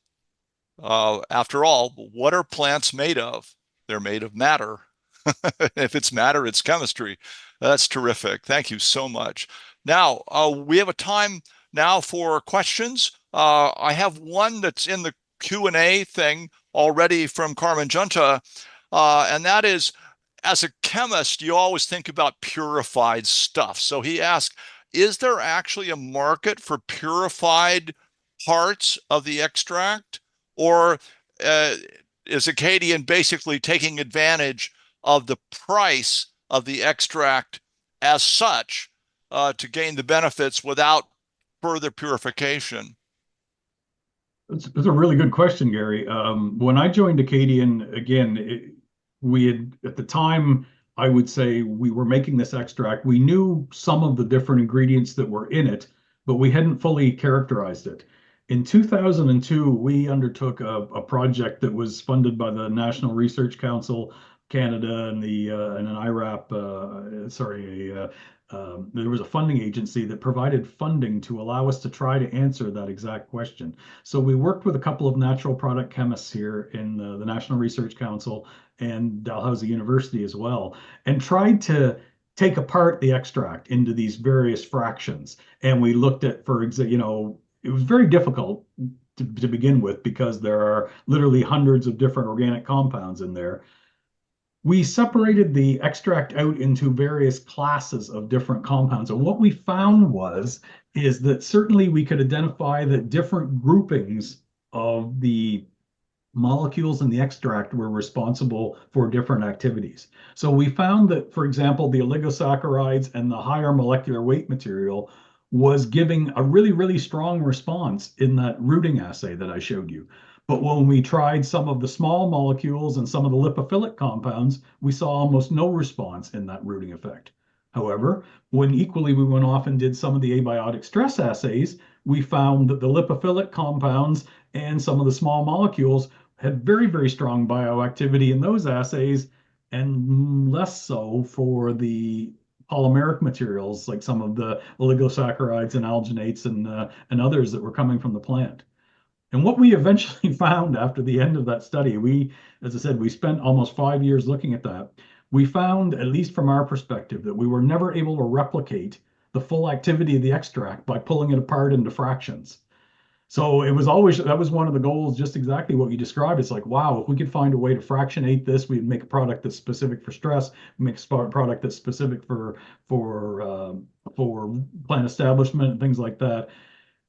After all, what are plants made of? They're made of matter. If it's matter, it's chemistry. That's terrific. Thank you so much. Now, we have a time now for questions. I have one that's in the Q&A thing already from Carmen Junta, and that is, as a chemist, you always think about purified stuff. So he asked, is there actually a market for purified parts of the extract, or is Acadian basically taking advantage of the price of the extract as such to gain the benefits without further purification? It's a really good question, Gary. When I joined Acadian, again, we had, at the time, I would say we were making this extract. We knew some of the different ingredients that were in it, but we hadn't fully characterized it. In 2002, we undertook a project that was funded by the National Research Council Canada and an IRAP, there was a funding agency that provided funding to allow us to try to answer that exact question. So we worked with a couple of natural product chemists here in the National Research Council and Dalhousie University as well, and tried to take apart the extract into these various fractions. And we looked at, for example, it was very difficult to begin with because there are literally hundreds of different organic compounds in there. We separated the extract out into various classes of different compounds. And what we found is that certainly we could identify that different groupings of the molecules in the extract were responsible for different activities. So we found that, for example, the oligosaccharides and the higher molecular weight material was giving a really, really strong response in that rooting assay that I showed you. But when we tried some of the small molecules and some of the lipophilic compounds, we saw almost no response in that rooting effect. However, when equally we went off and did some of the abiotic stress assays, we found that the lipophilic compounds and some of the small molecules had very, very strong bioactivity in those assays, and less so for the polymeric materials like some of the oligosaccharides and alginates and others that were coming from the plant. And what we eventually found after the end of that study, as I said, we spent almost 5 years looking at that. We found, at least from our perspective, that we were never able to replicate the full activity of the extract by pulling it apart into fractions. So that was one of the goals, just exactly what you described. It's like, wow, if we could find a way to fractionate this, we'd make a product that's specific for stress, make a product that's specific for plant establishment and things like that.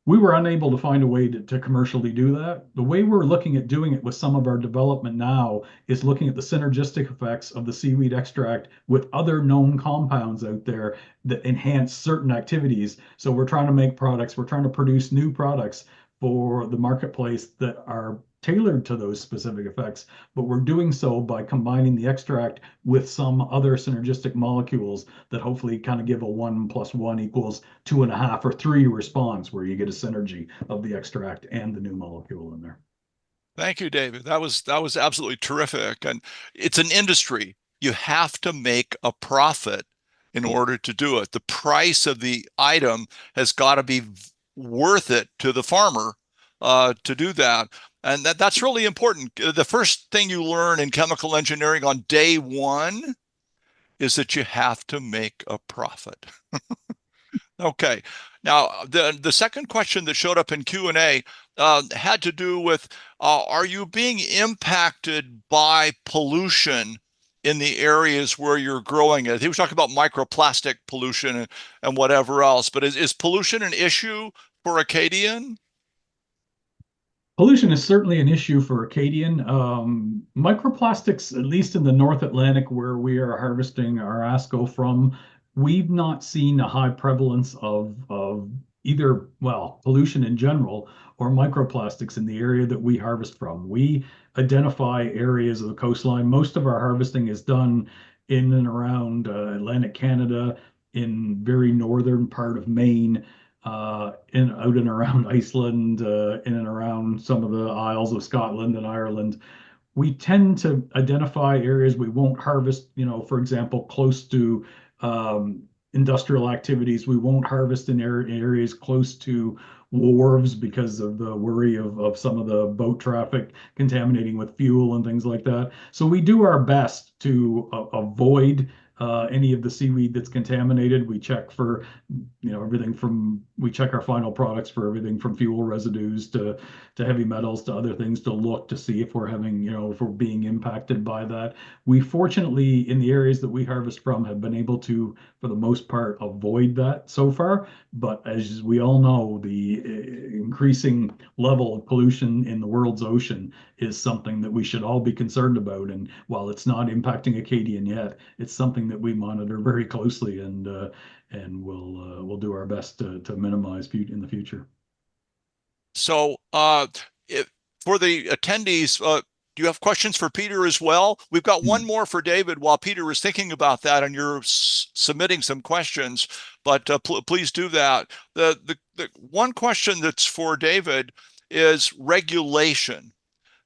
We were unable to find a way to commercially do that. The way we're looking at doing it with some of our development now is looking at the synergistic effects of the seaweed extract with other known compounds out there that enhance certain activities. So we're trying to make products, we're trying to produce new products for the marketplace that are tailored to those specific effects, but we're doing so by combining the extract with some other synergistic molecules that hopefully kind of give a 1 + 1 = 2.5 or 3 response, where you get a synergy of the extract and the new molecule in there. Thank you, David. That was absolutely terrific. And it's an industry. You have to make a profit in order to do it. The price of the item has got to be worth it to the farmer to do that. And that's really important. The first thing you learn in chemical engineering on day one is that you have to make a profit. Okay. Now, the second question that showed up in Q&A had to do with, are you being impacted by pollution in the areas where you're growing it? He was talking about microplastic pollution and whatever else, but is pollution an issue for Acadian? Pollution is certainly an issue for Acadian. Microplastics, at least in the North Atlantic, where we are harvesting our ASCO from, we've not seen a high prevalence of either, well, pollution in general or microplastics in the area that we harvest from. We identify areas of the coastline. Most of our harvesting is done in and around Atlantic Canada, in very northern part of Maine, out and around Iceland, in and around some of the Isles of Scotland and Ireland. We tend to identify areas we won't harvest, for example, close to industrial activities. We won't harvest in areas close to wharves because of the worry of some of the boat traffic contaminating with fuel and things like that. So we do our best to avoid any of the seaweed that's contaminated. We check for, we check our final products for everything from fuel residues to heavy metals to other things to look to see if we're having, if we're being impacted by that. We fortunately, in the areas that we harvest from, have been able to, for the most part, avoid that so far. But as we all know, the increasing level of pollution in the world's ocean is something that we should all be concerned about. And while it's not impacting Acadian yet, it's something that we monitor very closely, and we'll do our best to minimize in the future. So for the attendees, do you have questions for Peter as well? We've got one more for David while Peter is thinking about that, and you're submitting some questions, but please do that. The one question that's for David is regulation.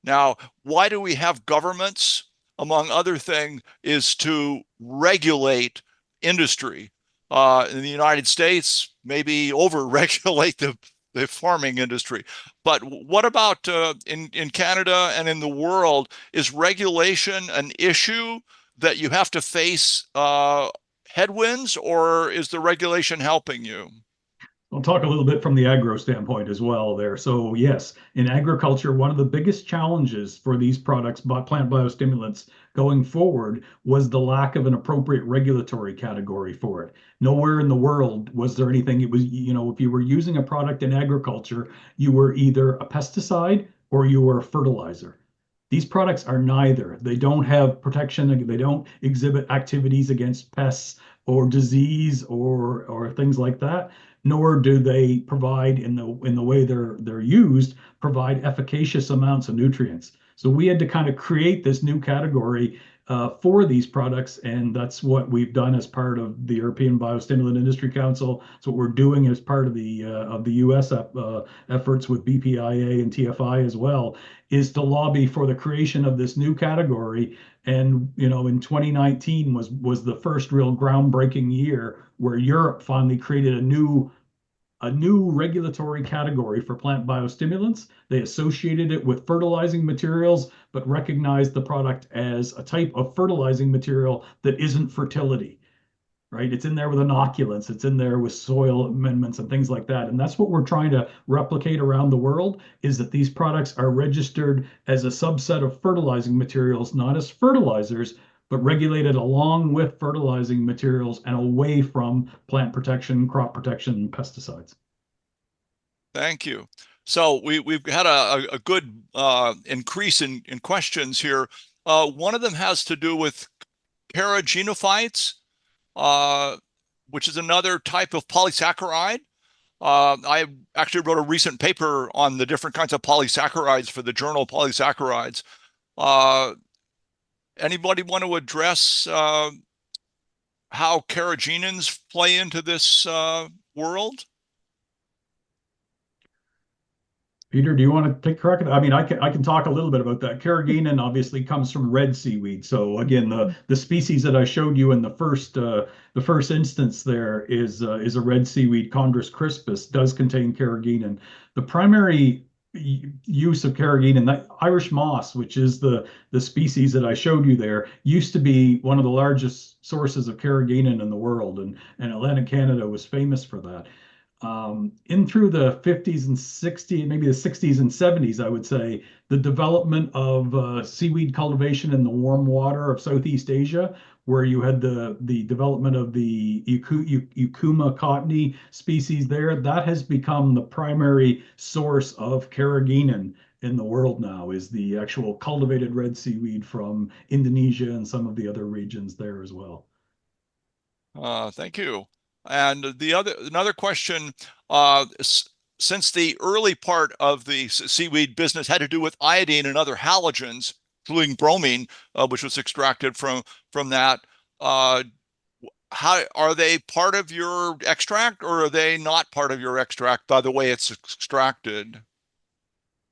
Now, why do we have governments? Among other things, is to regulate industry. In the United States, maybe over-regulate the farming industry. But what about in Canada and in the world? Is regulation an issue that you have to face headwinds, or is the regulation helping you? I'll talk a little bit from the agro standpoint as well there. So yes, in agriculture, one of the biggest challenges for these products, plant biostimulants, going forward was the lack of an appropriate regulatory category for it. Nowhere in the world was there anything. It was, if you were using a product in agriculture, you were either a pesticide or you were a fertilizer. These products are neither. They don't have protection. They don't exhibit activities against pests or disease or things like that. Nor do they provide, in the way they're used, provide efficacious amounts of nutrients. So we had to kind of create this new category for these products, and that's what we've done as part of the European Biostimulant Industry Council. It's what we're doing as part of the U.S. efforts with BPIA and TFI as well, is to lobby for the creation of this new category. And in 2019 was the first real groundbreaking year where Europe finally created a new regulatory category for plant biostimulants. They associated it with fertilizing materials, but recognized the product as a type of fertilizing material that isn't fertility, right? It's in there with inoculants, it's in there with soil amendments and things like that. And that's what we're trying to replicate around the world, is that these products are registered as a subset of fertilizing materials, not as fertilizers, but regulated along with fertilizing materials and away from plant protection, crop protection, and pesticides. Thank you. So we've had a good increase in questions here. One of them has to do with carrageenophytes, which is another type of polysaccharide. I actually wrote a recent paper on the different kinds of polysaccharides for the journal Polysaccharides. Anybody want to address how carrageenans play into this world? Peter, do you want to take crack at that? I mean, I can talk a little bit about that. Carrageenan obviously comes from red seaweed. So again, the species that I showed you in the first instance there is a red seaweed, Chondrus crispus, does contain carrageenan. The primary use of carrageenan. That Irish moss, which is the species that I showed you there, used to be one of the largest sources of carrageenan in the world, and Atlantic Canada was famous for that. In through the 50s and 60s, maybe the 60s and 70s, I would say, the development of seaweed cultivation in the warm water of Southeast Asia, where you had the development of the Eucuma cottony species there, that has become the primary source of carrageenan in the world now, is the actual cultivated red seaweed from Indonesia and some of the other regions there as well. Thank you. And another question, since the early part of the seaweed business had to do with iodine and other halogens, including bromine, which was extracted from that, how are they part of your extract, or are they not part of your extract by the way it's extracted?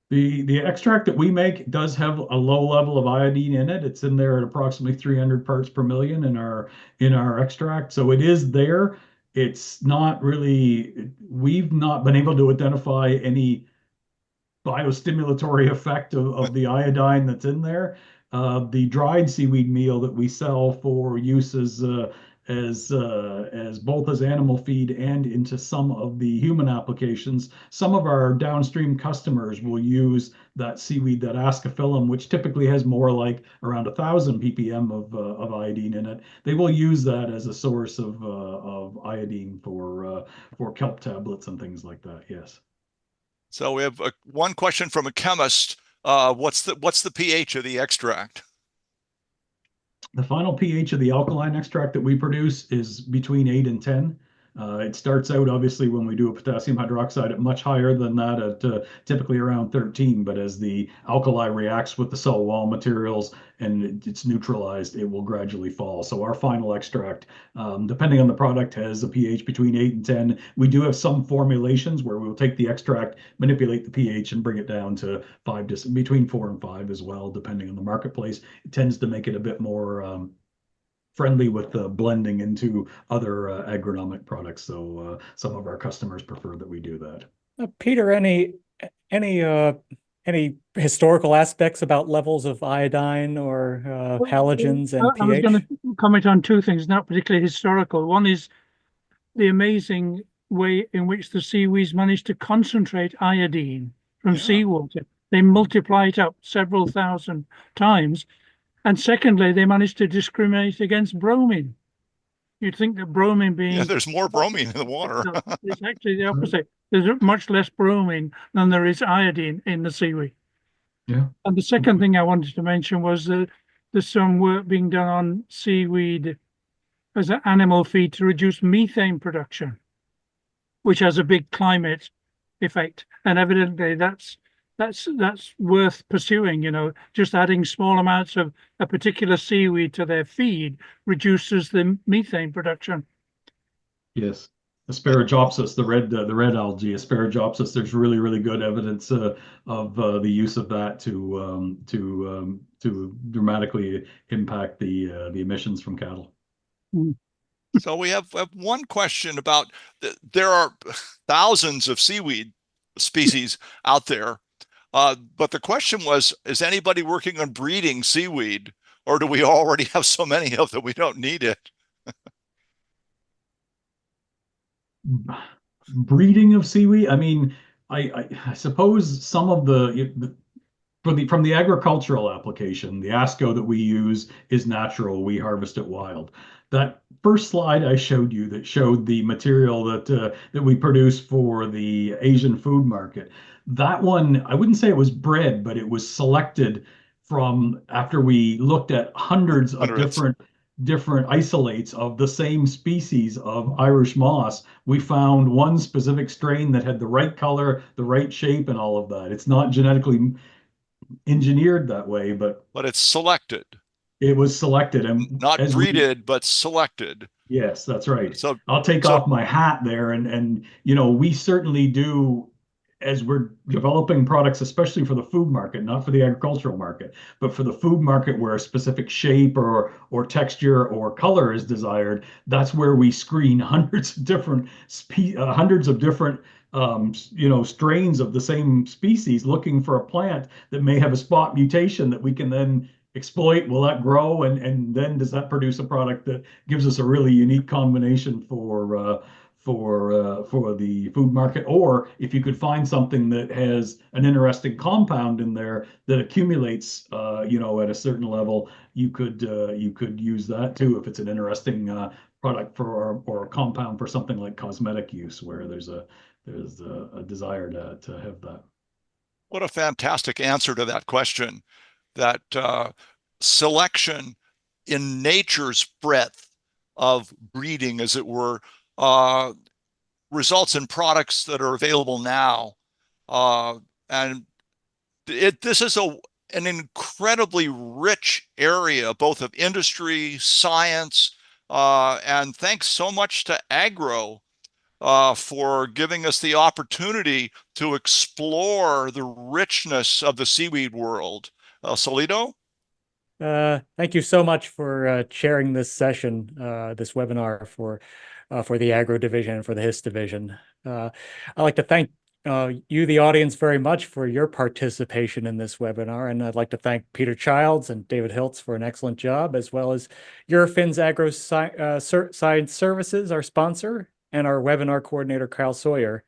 The extract that we make does have a low level of iodine in it. It's in there at approximately 300 parts per million in our extract. So it is there. It's not really, we've not been able to identify any biostimulatory effect of the iodine that's in there. The dried seaweed meal that we sell for use as both as animal feed and into some of the human applications. Some of our downstream customers will use that seaweed, that ascophyllum, which typically has more like around 1,000 ppm of iodine in it. They will use that as a source of iodine for kelp tablets and things like that. Yes. So we have one question from a chemist. What's the pH of the extract? The final pH of the alkaline extract that we produce is between 8 and 10. It starts out, obviously, when we do a potassium hydroxide at much higher than that, at typically around 13. But as the alkali reacts with the cell wall materials and it's neutralized, it will gradually fall. So our final extract, depending on the product, has a pH between 8 and 10. We do have some formulations where we'll take the extract, manipulate the pH, and bring it down to between 4 and 5 as well, depending on the marketplace. It tends to make it a bit more friendly with the blending into other agronomic products. So some of our customers prefer that we do that. Peter, any historical aspects about levels of iodine or halogens and I was pH? going to comment on two things, not particularly historical. One is the amazing way in which the seaweeds manage to concentrate iodine from seawater. They multiply it up several thousand times. And secondly, they managed to discriminate against bromine. You'd think that bromine being... Yeah, there's more bromine in the water. It's actually the opposite. There's much less bromine than there is iodine in the seaweed. Yeah. And the second thing I wanted to mention was that there's some work being done on seaweed as an animal feed to reduce methane production, which has a big climate effect. And evidently that's worth pursuing. Just adding small amounts of a particular seaweed to their feed reduces the methane production. Yes. Asparagopsis, the red algae, Asparagopsis. There's really good evidence of the use of that to dramatically impact the emissions from cattle. So we have one question about there are thousands of seaweed species out there. But the question was, is anybody working on breeding seaweed, or do we already have so many of that we don't need it? Breeding of seaweed. I mean, I suppose some of from the agricultural application, the ASCO that we use is natural. We harvest it wild. That first slide I showed you that showed the material that we produce for the Asian food market. That one, I wouldn't say it was bred, but it was selected from after we looked at hundreds of different isolates of the same species of Irish moss. We found one specific strain that had the right color, the right shape, and all of that. It's not genetically engineered that way, but it's selected. It was selected and not breeded, but selected. Yes, that's right. So I'll take off my hat there, and we certainly do as we're developing products, especially for the food market, not for the agricultural market, but for the food market where a specific shape or texture or color is desired, that's where we screen hundreds of different strains of the same species, looking for a plant that may have a spot mutation that we can then exploit. Will that grow, and then does that produce a product that gives us a really unique combination for the food market? Or if you could find something that has an interesting compound in there that accumulates, at a certain level, you could use that too if it's an interesting product for or a compound for something like cosmetic use, where there's a desire to have that. What a fantastic answer to that question. That selection in nature's breadth of breeding, as it were, results in products that are available now. And this is an incredibly rich area, both of industry, science, and thanks so much to Agro for giving us the opportunity to explore the richness of the seaweed world. Solito? Thank you so much for chairing this session, this webinar for the Agro division and for the HIST division. I'd like to thank you, the audience, very much for your participation in this webinar, and I'd like to thank Peter Childs and David Hiltz for an excellent job, as well as Eurofins Agro Science Services, our sponsor, and our webinar coordinator, Kyle Sawyer.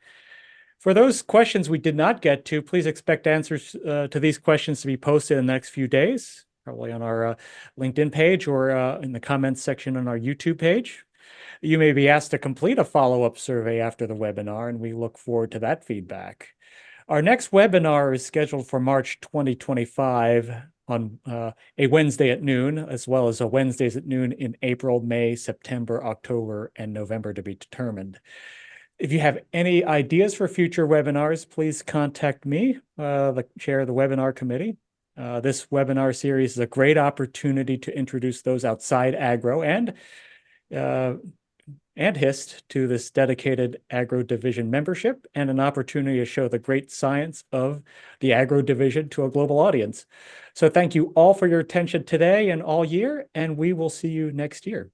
For those questions we did not get to, please expect answers to these questions to be posted in the next few days, probably on our LinkedIn page or in the comments section on our YouTube page. You may be asked to complete a follow-up survey after the webinar, and we look forward to that feedback. Our next webinar is scheduled for March 2025 on a Wednesday at noon, as well as a Wednesdays at noon in April, May, September, October, and November to be determined. If you have any ideas for future webinars, please contact me, the chair of the webinar committee. This webinar series is a great opportunity to introduce those outside agro and HIST to this dedicated Agro division membership, and an opportunity to show the great science of the Agro division to a global audience. So thank you all for your attention today and all year, and we will see you next year.